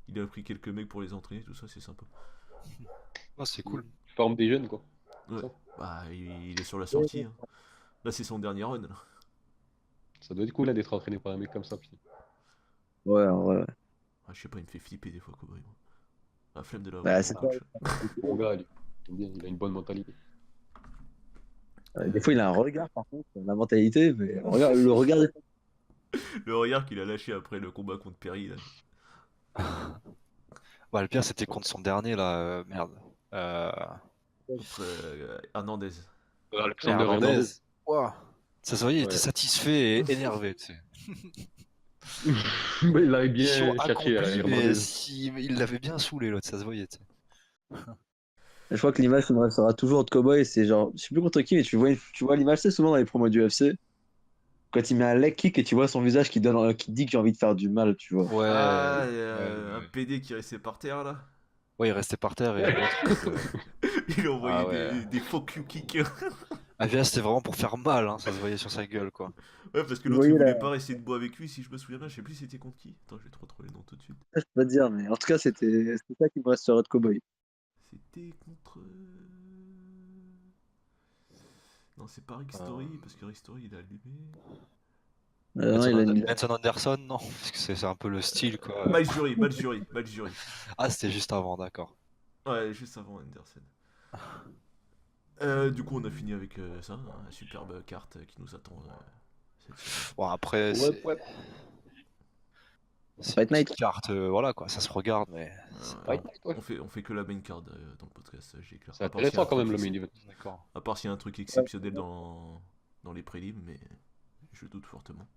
Il a pris quelques mecs pour les entraîner, tout ça, c'est sympa. Oh, c'est cool. Il forme des jeunes, quoi. Ouais. Ça, Bah, il est sur la sortie, hein. Là, c'est son dernier run, là. ça doit être cool là, d'être entraîné par un mec comme ça. Puis... Ouais, en vrai, ouais. Ah, je sais pas, il me fait flipper des fois, Cowboy, moi. La flemme de l'avoir Bah, comme c'est ça. coach. Bon gars, lui. J'aime bien, il a une bonne mentalité. Des fois, il a un regard, par contre, la mentalité, mais le regard est Le regard qu'il a lâché après le combat contre Perry, là. Bah, le pire, c'était contre son dernier, là. Merde. Contre Hernandez. Alexander Hernandez. Hernandez. Ouah. Ça se voyait, il était Ouais. satisfait et énervé, tu sais. Mais il avait Mission bien cherché accomplie, mais Hernandez. il l'avait bien saoulé, l'autre, ça se voyait, tu sais. Je crois que l'image qui me restera toujours de Cowboy, c'est genre, je sais plus contre qui, mais tu vois l'image, c'est souvent dans les promos du UFC, quand il met un leg kick et tu vois son visage qui dit que j'ai envie de faire du mal, tu vois. Ouais, Ah, un ouais. PD qui restait par terre, là. Ouais, il restait par terre et l'autre. Il a envoyé Ah ouais. des fuck you kicks. Avia, c'était vraiment pour faire mal, hein, ça se voyait sur sa gueule, quoi. Ouais, parce que Vous l'autre, il voyez voulait là, pas rester debout avec lui, si je me souviens bien. Je sais plus c'était contre qui. Attends, je vais te retrouver le nom tout de suite. je peux pas te dire, mais en tout cas, c'est ça qui me restera de Cowboy. C'était contre. Non, c'est pas Rick Euh, Story, parce que Rick Story, il a allumé. Non, il a une... Benson Anderson, non, parce que c'est un peu le style, quoi. Miles Jury, Miles Jury, Miles Jury. Ah, c'était juste avant, d'accord. Ouais, juste avant Anderson. Du coup, on a fini avec ça, hein, une superbe carte qui nous attend cette semaine. Bon, après, Ouais, ouais. c'est Fight une Night. petite carte, voilà, quoi, ça se regarde, mais c'est Euh, pas... Ouais, ouais. on fait que la main card dans le podcast, j'ai clair. C'est À part s'il y a intéressant un quand truc même le main event. D'accord. À part s'il y a un truc exceptionnel dans les prélims, mais je doute fortement.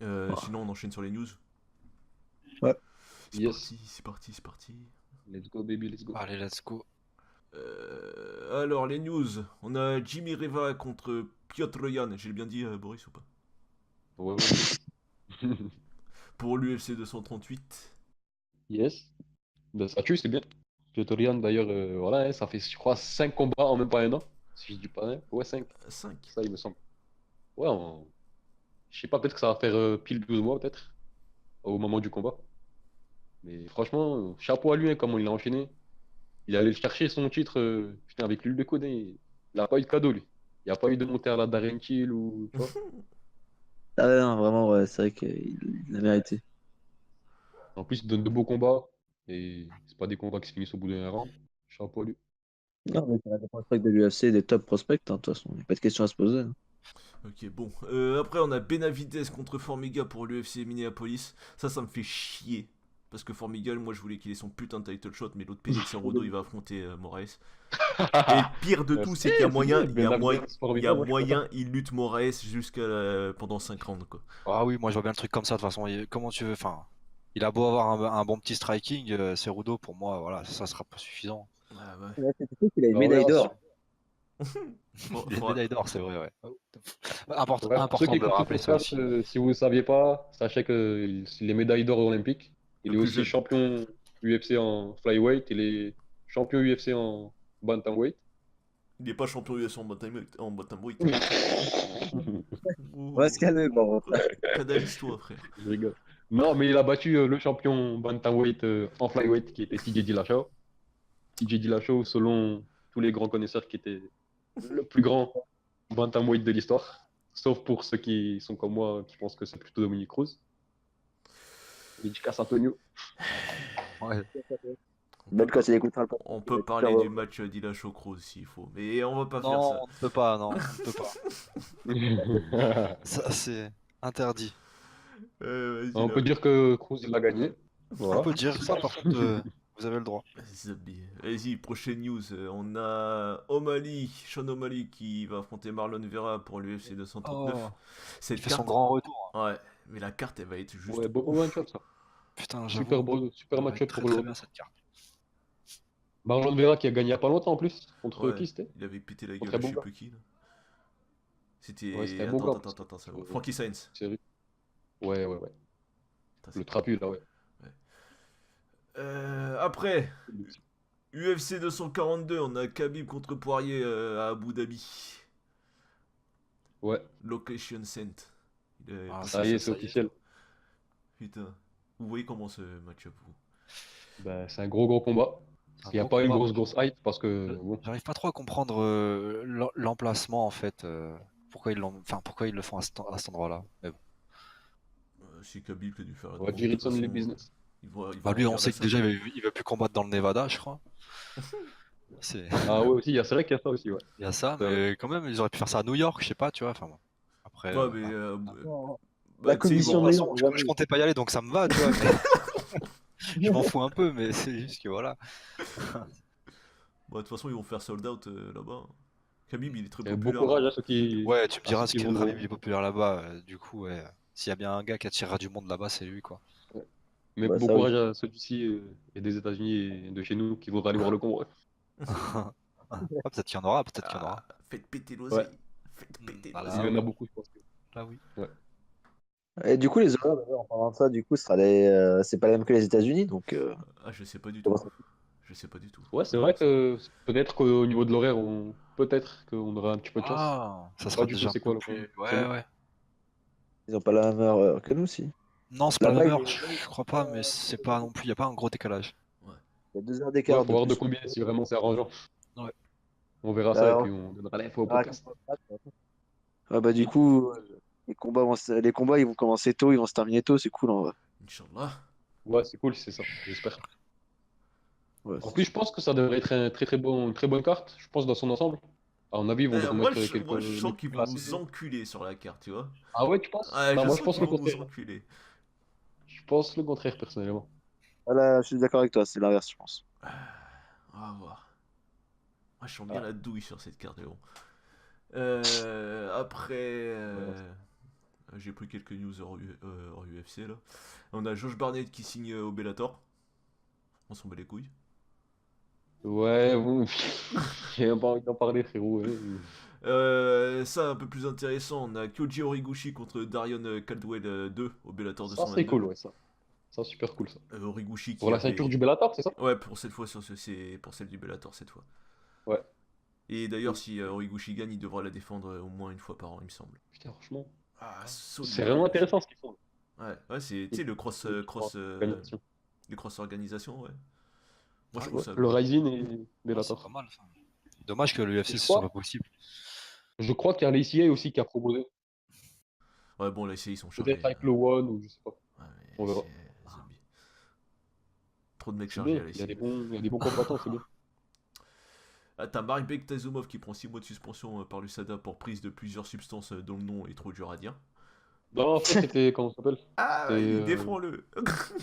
Sinon, on enchaîne sur les news. Ouais. C'est Yes. parti, c'est parti, c'est parti. Let's go, baby, let's go. Allez, let's go. Alors, les news. On a Jimmy Reva contre Piotr Yan. J'ai bien dit, Boris, ou pas? Ouais, ouais. Pour l'UFC 238. Yes. Ben, ça tue, c'est bien. Piotr d'ailleurs, voilà, hein, ça fait, je crois, 5 combats en même pas un an. Si je dis pas, hein. Ouais, 5. 5. Ça, il me semble. Ouais, je sais pas, peut-être que ça va faire pile 12 mois, peut-être, au moment du combat. Mais franchement, chapeau à lui, hein, comment il l'a enchaîné. Il est allé le chercher son titre, putain, avec l'huile de coude, hein. Il a pas eu de cadeau, lui. Il n'y a pas eu de montée à la Darren Till ou. Tu vois. Ah ouais, non, vraiment, ouais, c'est vrai qu'il l'a mérité. En plus, il donne de beaux combats. Et c'est pas des combats qui se finissent au bout d'un round. Chapeau à lui. Non, mais c'est des prospects de l'UFC, des top prospects, hein, de toute façon, il n'y a pas de question à se poser. Hein. Ok, bon. Après, on a Benavidez contre Formiga pour l'UFC Minneapolis. Ça me fait chier. Parce que Formiga, moi, je voulais qu'il ait son putain de title shot, mais l'autre PD de Cerudo, il va affronter Moraes. Et le pire de tout, c'est qu'il y a moyen, il lutte Moraes jusqu'à pendant 5 rounds, quoi. Ah oui, moi je vois bien le truc comme ça, de toute façon, comment tu veux, enfin... Il a beau avoir un bon petit striking, Cerudo, pour moi, voilà, ça sera pas suffisant. Ah ouais. Ouais, c'est surtout qu'il a une Bah, médaille ouais, d'or. Bon, Il y a une faudra- médaille d'or, c'est vrai, ouais. Ouais, pour ceux Important qui de écoutent ce rappeler ça podcast, aussi. si vous ne saviez pas, sachez que les médailles d'or olympiques, il Le est plus aussi jeune. champion UFC en flyweight, il est champion UFC en bantamweight. Il n'est pas champion US en bantamweight. On va se calmer, bon. Canalise-toi, frère. Je rigole. Non, mais il a battu le champion bantamweight en flyweight qui était TJ Dillashaw. TJ Dillashaw, selon tous les grands connaisseurs, qui était le plus grand bantamweight de l'histoire. Sauf pour ceux qui sont comme moi, qui pensent que c'est plutôt Dominique Cruz. Dédicace Antonio. Ouais. Même quand il écoutera le On peut parler du match Dillashaw Cruz s'il faut, mais on va pas faire Non, ça. on ne peut pas, non, on ne peut pas. Ça, c'est interdit. Vas-y, On là. peut dire que Cruz il l'a gagné. On Voilà. peut dire ça, par contre, vous avez le droit. Zabi. Vas-y, prochaine news. On a Sean O'Malley qui va affronter Marlon Vera pour l'UFC 239. Oh, Cette il fait carte, son grand retour. ouais, mais la carte elle va être juste Ouais, beau match-up ça. Putain, Super, j'avoue. super Ça va match-up être très pour très le. bien cette carte. Marlon Vera qui a gagné il y a pas longtemps en plus. Contre Ouais, qui c'était? il avait pété la gueule Contre à un je bon sais gars. plus qui là. Ouais, c'était C'était. un bon Attends, gars. attends, attends, attends, ça va. Euh, Frankie Sainz. série. Ouais. Putain, Le c'est- trapu là, ouais. Après, UFC 242, on a Khabib contre Poirier à Abu Dhabi. Ouais, Location sent. Il est Ah, pas ça y est, fait. c'est officiel. Putain. Vous voyez comment ce match-up vous? Bah, c'est un gros combat. C'est un Parce qu'il n'y a gros pas une combat. grosse hype parce que bon. J'arrive pas trop à comprendre l'emplacement en fait. Pourquoi ils le font à cet endroit-là. Mais bon. C'est Khabib qui a dû faire la On va demande. dire De toute it's only façon, business. il va Bah, lui, on remplir sait la que déjà salle. il veut plus combattre dans le Nevada, je crois. C'est... Ah ouais aussi, c'est vrai qu'il y a ça aussi, ouais. Il y a ça, C'est vrai. mais quand même, ils auraient pu faire ça à New York, je sais pas, tu vois. Enfin bon. Après, Ouais, mais. La Bah, tu sais, ils commission vont- de de toute New façon, York, je comptais pas y aller, donc ça me va, tu vois. Je m'en fous un peu, mais c'est juste que voilà. Bah, de toute façon, ils vont faire sold out là-bas. Khabib, il est très Et bon populaire courage là-bas. à ceux qui. Ouais, tu me À ceux diras ce qui qui vont. est populaire là-bas. Du coup, ouais. S'il y a bien un gars qui attirera du monde là-bas, c'est lui, quoi. Mais Bah, bon ça, oui. courage à ceux d'ici et des États-Unis et de chez nous qui vont aller voir le combat. Ah, peut-être qu'il y en aura, peut-être qu'il y en Ah, aura. faites péter Ouais, l'oseille. Faites péter Voilà, il y l'oseille. en a oui. beaucoup, je pense. Là, oui. Ouais. Et du coup, les horaires, d'ailleurs, en parlant de ça, du coup, c'est pas les mêmes que les États-Unis, donc. Ah, je sais pas du tout. Comment ça Je sais pas du tout. Ouais, c'est Faudrait vrai voir ça. que peut-être qu'au niveau de l'horaire, peut-être qu'on aura un petit peu de chance. Ah, ça Je sais sera pas du tout déjà un c'est peu quoi le plus. créneau. Ouais, ouais. Ils ont pas la même heure que nous, si. Non, c'est pas la Là-bas, même il heure, je crois pas, mais c'est pas non plus, il y a pas un gros décalage. Ouais. y a 2 heures Ouais, d'écart faut de voir de plus. combien si vraiment c'est arrangeant. Ouais. On verra ça et Là, puis on donnera l'info au on podcast. Ah bah du coup, les combats ils vont commencer tôt, ils vont se terminer tôt, c'est cool en vrai. Inch'Allah. Ouais, c'est cool, c'est ça, j'espère. Ouais, En plus, je pense que ça devrait être une très bonne carte, je pense, dans son ensemble. À mon avis, ils vont nous Moi, remettre moi, je quelques sens mecs qu'ils vont nous classés. enculer sur la carte, tu vois. Ah ouais, tu penses? Ouais, Non, je moi je sens pense qu'ils le vont nous contraire. enculer. Je pense le contraire, personnellement. Voilà, je suis d'accord avec toi, c'est l'inverse, je pense. On va voir. Moi, je sens bien Ah, la douille sur cette carte, mais bon. Après, j'ai pris quelques news hors UFC là. On a Josh Barnett qui signe au Bellator. On s'en bat les couilles. ouais, bon, j'ai même pas envie d'en parler, frérot. Ouais. Ça, un peu plus intéressant, on a Kyoji Horiguchi contre Darion Caldwell 2 au Bellator Ça, c'est 222. cool, ouais, ça. Ça, super cool, ça. Horiguchi Pour qui la ceinture avait. du Bellator, c'est ça? Ouais, pour cette fois, c'est pour celle du Bellator cette fois. Ouais. Et d'ailleurs, si Horiguchi gagne, il devra la défendre au moins une fois par an, il me semble. Putain, franchement, Ah, solide. c'est vraiment intéressant ce qu'ils font. Ouais, c'est, tu sais, le cross, Organisation. le cross organisation, ouais. Moi, je Ouais, trouve Ouais, ça le bien. Ryzen et ouais, c'est Bellator. pas mal ça. Dommage que l'UFC Et ce soit pas possible. je crois qu'il y a l'ACA aussi qui a proposé. Ouais, bon, là, ils sont Peut-être chargés. avec le One ou je sais pas. Ouais, On mais verra. zombie. Trop de mecs C'est chargés bien, à l'essayer. il y a des bons combattants, c'est bien. Ah, t'as Marbek Tazumov qui prend 6 mois de suspension par l'USADA pour prise de plusieurs substances dont le nom est trop dur à dire. Non, en fait, c'était, comment ça s'appelle? Ah, C'était, vas-y, défends-le.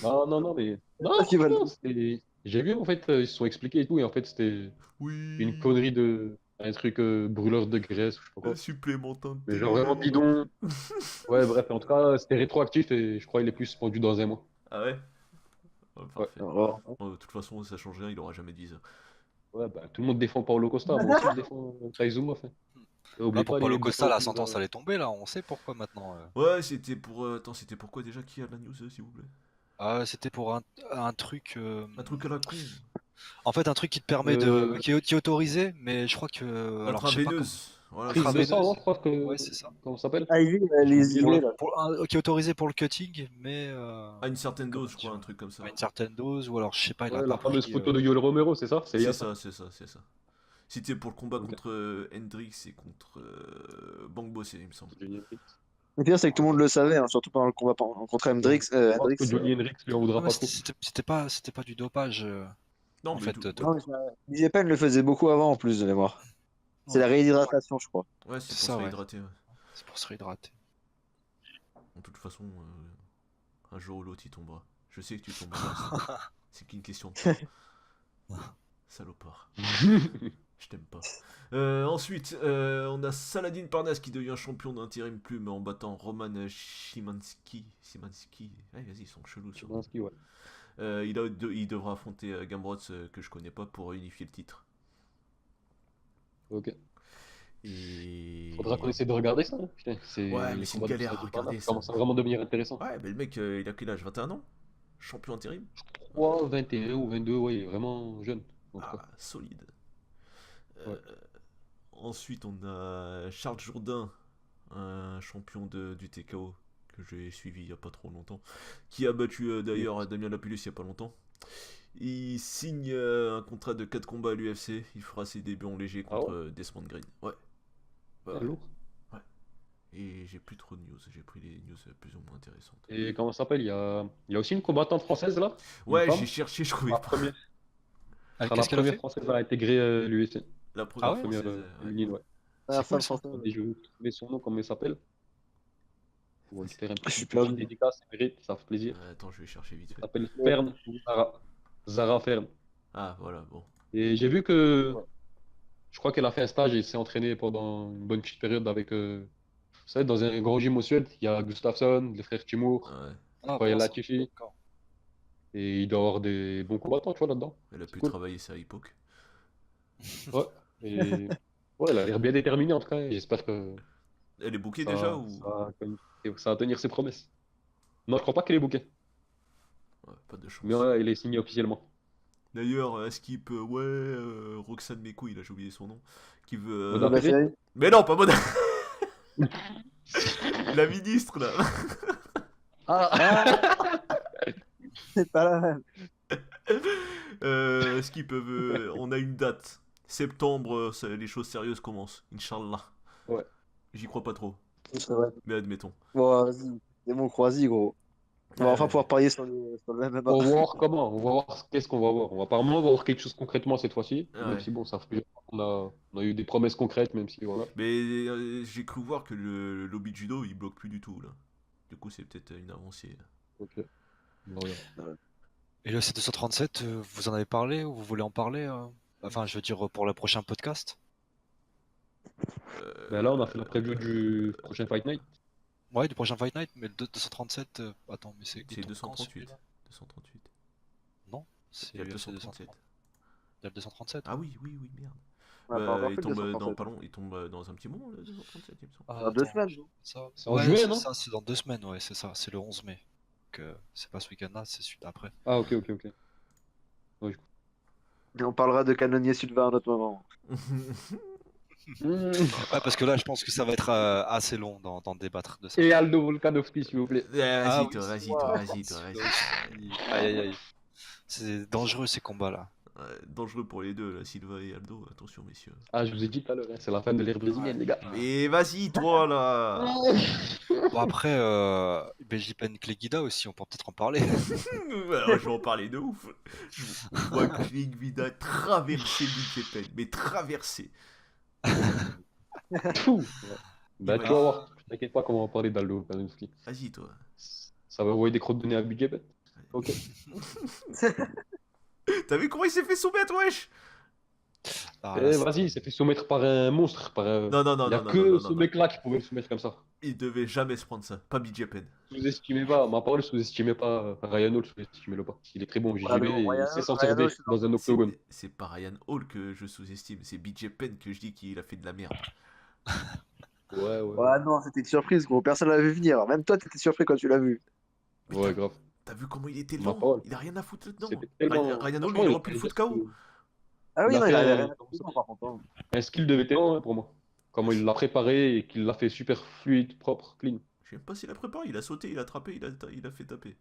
non, mais. Non, Ah, qui va le- franchement, c'était. J'ai vu, en fait, ils se sont expliqués et tout, et en fait, c'était une Oui, connerie de. Un truc brûleur de graisse ou je sais pas un quoi. supplément Mais genre vraiment teinté. bidon. Ouais, bref, en tout cas, c'était rétroactif et je crois qu'il est plus suspendu dans un mois. Ah ouais? Ouais, Ouais. parfait. Alors, De toute façon, ça change rien, il aura jamais dit ça. Ouais, bah, tout le monde défend Paulo Costa, moi aussi je défends Taizumov. Hein. Et Là oublie pour pas Paulo les Costa, boutons la qu'il nous sentence a. elle est tombée là, on sait pourquoi maintenant. Ouais, c'était pour. Attends, c'était pourquoi déjà qui a de la news, s'il vous plaît? Ah, c'était pour un truc. Un truc à la con. En fait, un truc qui te permet Euh, qui est autorisé, mais je crois que. Alors, je sais pas comment. Intraveineuse. Voilà, c'est Prise de ça. sang, non, Intraveineuse. je crois que. Ouais, c'est ça. Comment ça s'appelle? Ivy, J'ai les oublié le IV, nom. là. Qui est autorisé pour le cutting, mais. À une certaine Comment dose, je crois, dire, un truc comme ça. à une certaine dose, ou alors je sais pas, il a Ouais, la pas fameuse pris. photo de Yoel Romero, c'est ça? C'est lié C'est à ça? ça, c'est ça, c'est ça. C'était pour le combat Ok. contre Hendrix et contre Bang Bossé, il me semble. Le pire, c'est que tout le monde le savait, hein, surtout pendant le combat contre Hendrix. Je pense Hendrix, que Johnny Hendricks lui en voudra Ouais, mais pas trop. c'était pas du dopage. Non, En mais fait, tout. non, mais Pen le faisait beaucoup avant en plus de mémoire. C'est la réhydratation, je crois. Ouais, c'est C'est pour ça, se ouais. réhydrater. Ouais. C'est pour se réhydrater. De toute façon, un jour ou l'autre, il tombera. Je sais que tu tomberas. C'est qu'une question de temps. Salopard. Je t'aime pas. Ensuite, on a Saladin Parnasse qui devient champion d'intérim plume en battant Roman Szymanski. Ouais, vas-y, ils sont chelous. Ça. Szymanski, ouais. Il devra affronter Gamrot, que je connais pas, pour unifier le titre. Ok. Et... Faudra qu'on essaie de regarder ça. Hein. Putain, Ouais, mais les c'est une combats de galère à Saladin regarder Parnasse ça. commencent à vraiment devenir intéressant. Ouais, mais le mec, il a quel âge? 21 ans? Champion intérim? 3, 21 ou 22, ouais, il est vraiment jeune. En tout cas. Ah, solide. Ouais. Ensuite, on a Charles Jourdain, un champion du TKO que j'ai suivi il n'y a pas trop longtemps, qui a battu d'ailleurs Damien Lapillus il n'y a pas longtemps. Il signe un contrat de 4 combats à l'UFC. Il fera ses débuts en léger contre Desmond Green. Ouais. Ah, lourd. Et j'ai plus trop de news. J'ai pris les news plus ou moins intéressantes. Et comment ça s'appelle il y a aussi une combattante française là. Ouais, femme. j'ai cherché, je trouvais La pas. première, Ah, sera la qu'est-ce qu'elle a première fait? française à intégrer l'UFC. La première Ah ouais, Première française. Ouais. féminine, ouais. La C'est femme cool, ça. française. Attendez, je vais trouver son nom, comment elle s'appelle. Pour lui faire Je une suis petite perdu. dédicace, ça mérite, ça fait plaisir. Attends, je vais chercher vite Elle fait. s'appelle Fern ou Zara Fern. Ah, voilà, bon. Et j'ai vu que je crois qu'elle a fait un stage et s'est entraînée pendant une bonne petite période avec. Vous savez, dans un grand gym au Suède, il y a Gustafsson, les frères Timur, Ouais. Ah, Royal bon, ça. Latifi, D'accord. et il doit y avoir des bons combattants, tu vois, là-dedans. Elle a C'est pu cool. travailler sa époque. Ouais. Et ouais, elle a l'air bien déterminée en tout cas. Et j'espère que Elle est bookée ça, déjà ou. ça va tenir ses promesses. Non, je crois pas qu'elle est bookée. Ouais, pas de chance. Mais ouais, elle est signée officiellement. D'ailleurs, Skip, Roxane Meko, il a j'ai oublié son nom, qui veut. Moda La Ferry. série. Mais non, pas Moda. La ministre là. C'est pas la même. Skip veut. On a une date. Septembre, les choses sérieuses commencent. Inch'Allah. Ouais. J'y crois pas trop. C'est vrai. Mais admettons. Bon, vas-y. C'est mon croisi, gros. On va enfin pouvoir parier sur le MMA. On va voir comment, on va voir qu'est-ce qu'on va voir. On va apparemment voir quelque chose concrètement cette fois-ci. Ouais. Même si bon, ça fait plusieurs fois on a eu des promesses concrètes, même si voilà. Mais j'ai cru voir que le lobby de judo il bloque plus du tout là. Du coup, c'est peut-être une avancée. Ok. On regarde. Et le C237, vous en avez parlé ou vous voulez en parler Enfin, je veux dire pour le prochain podcast. Ben là, on a fait la preview du prochain Fight Night. Ouais, du prochain Fight Night, mais le 237, attends, mais c'est. C'est il tombe quand, 238. celui-là 238. Non, c'est Il y a le l'UFC 237. 237. Il y a le 237. Ah oui, oui, oui, merde. On a pas encore Il fait tombe 237. il tombe dans un petit moment le 237, il me semble. Ah, Dans 2 attends, semaines. ça. C'est en Ouais, juillet, c'est non ça, c'est dans 2 semaines, ouais, c'est ça, c'est le 11 mai. Donc, c'est pas ce week-end-là, c'est celui d'après. Ah, ok. Ouais, Et on parlera de Canonnier Sylvain à un autre moment. Ouais, parce que là, je pense que ça va être assez long d'en débattre de ça. Et Aldo Volkanovski, s'il vous plaît. Vas-y, oui, toi, c'est vas-y, moi. toi, vas-y, toi, Celui-là vas-y. aussi. Aïe, aïe, aïe. C'est dangereux ces combats-là. Dangereux pour les deux, là, Silva et Aldo. Attention, messieurs. Ah, je vous ai dit tout à l'heure, hein, c'est la fin de l'ère brésilienne, les gars. Mais vas-y, toi, là. Bon, après, Belgipen Cléguida aussi, on peut peut-être en parler. Alors, je vais en parler de ouf. Je vois Klick Vida traverser Big mais traverser. Tout. Bah, va- tu vas voir. T'inquiète pas comment on va parler d'Aldo Volkanovski. Vas-y, toi. Ça va envoyer des crottes de nez à Big Eben. Ok. T'as vu comment il s'est fait soumettre, wesh? Ah, là, c'est- Vas-y, il s'est fait soumettre par un monstre. Non, non, non, Il y a non, non, que non, ce non, non. mec-là qui pouvait le soumettre comme ça. Il devait jamais se prendre ça. Pas BJPen. Sous-estimez pas, ma parole, sous-estimez pas Ryan Hall, sous-estimez-le pas. Il est très bon au JJB non, et Ryan il sait Hall- s'en Ryan servir Hall, c'est dans un octogone. C'est pas Ryan Hall que je sous-estime, c'est BJPen que je dis qu'il a fait de la merde. Ouais. Ouais, non, c'était une surprise, gros. Personne l'avait vu venir. Même toi, t'étais surpris quand tu l'as vu. Mais Ouais, grave. T'as vu comment il était Ma lent? parole. Il a rien à foutre là-dedans. C'était tellement. Ryan Hall, Franchement, il il aurait pu le a foutre fait KO. Ah oui, Il a non, il fait avait un- rien à faire, par contre. un skill de vétéran hein, pour moi. Comment il l'a préparé et qu'il l'a fait super fluide, propre, clean. Je sais même pas s'il a préparé, il a sauté, il a attrapé, il a fait taper.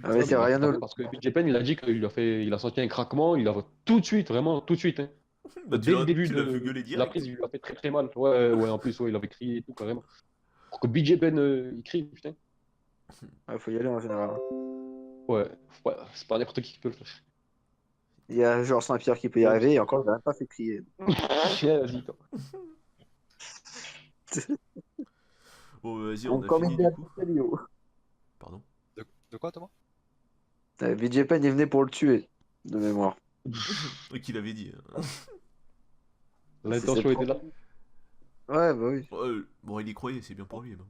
Ah ouais, Ouais, c'est mais Ryan Hall. parce que BJ Penn, il a dit il a senti un craquement, il a tout de suite, vraiment, tout de suite. Hein. Bah, Dès le début tu de l'as vu gueuler la direct. prise, il lui a fait très très mal. Ouais, en plus, ouais, il avait crié et tout, carrément. Pour que BJ Penn, il crie, putain. Ouais, faut y aller en général. Ouais, c'est pas n'importe qui peut le faire. Il y a Georges Saint-Pierre qui peut y arriver, et encore, il a même pas fait crier. Tiens, vas-y, toi. Bon, vas-y, On on a comme fini il du coup. Pardon. De quoi, Thomas? BJ Penn, il venait pour le tuer, de mémoire. Qui l'avait dit. L'intention était là. Ouais, bah oui. Bon, il y croyait, c'est bien pour lui, mais bon.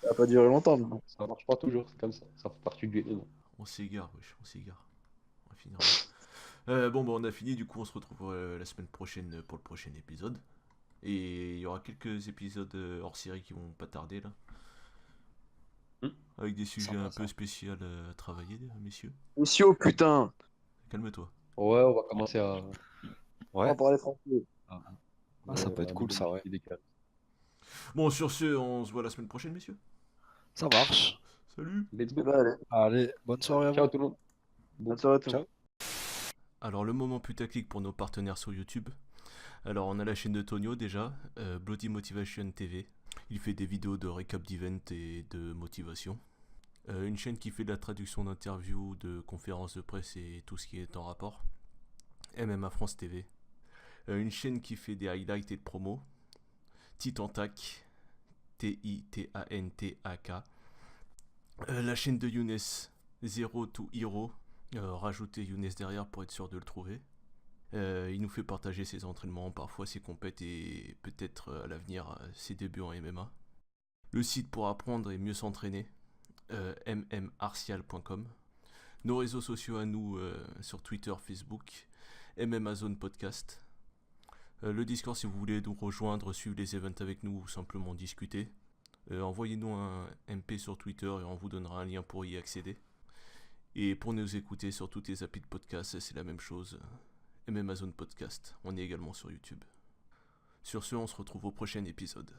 Ça a pas duré longtemps, mais bon. Ça marche pas toujours, c'est comme ça. Ça fait partie du game. On s'égare, wesh, on s'égare. On va finir. Bon, bah, on a fini, du coup, on se retrouve la semaine prochaine pour le prochain épisode. Et il y aura quelques épisodes hors série qui vont pas tarder, là. Avec des sujets va, un ça. peu spéciaux à travailler, messieurs. Monsieur, putain. Calme-toi. Ouais, on va commencer à. On Ouais, va parler français. ah, ça peut être cool, ça, ouais. Bon, sur ce, on se voit la semaine prochaine, messieurs. Ça marche. Salut. Let's Eh go. ben, allez, Allez, bonne soirée à Ciao vous. tout le monde. bonne soirée à tous. Ciao. Alors, le moment putaclic pour nos partenaires sur YouTube. Alors, on a la chaîne de Tonio déjà, Bloody Motivation TV. Il fait des vidéos de récap d'event et de motivation. Une chaîne qui fait de la traduction d'interviews, de conférences de presse et tout ce qui est en rapport. MMA France TV. Une chaîne qui fait des highlights et de promos. Titantac. Titantak. La chaîne de Younes, Zero to Hero. Rajoutez Younes derrière pour être sûr de le trouver. Il nous fait partager ses entraînements, parfois ses compètes et peut-être à l'avenir ses débuts en MMA. Le site pour apprendre et mieux s'entraîner, mmartial.com. Nos réseaux sociaux à nous sur Twitter, Facebook, Amazon Podcast. Le Discord si vous voulez nous rejoindre, suivre les events avec nous ou simplement discuter. Envoyez-nous un MP sur Twitter et on vous donnera un lien pour y accéder. Et pour nous écouter sur toutes les applis de podcast, c'est la même chose. Amazon Podcast, on est également sur YouTube. Sur ce, on se retrouve au prochain épisode.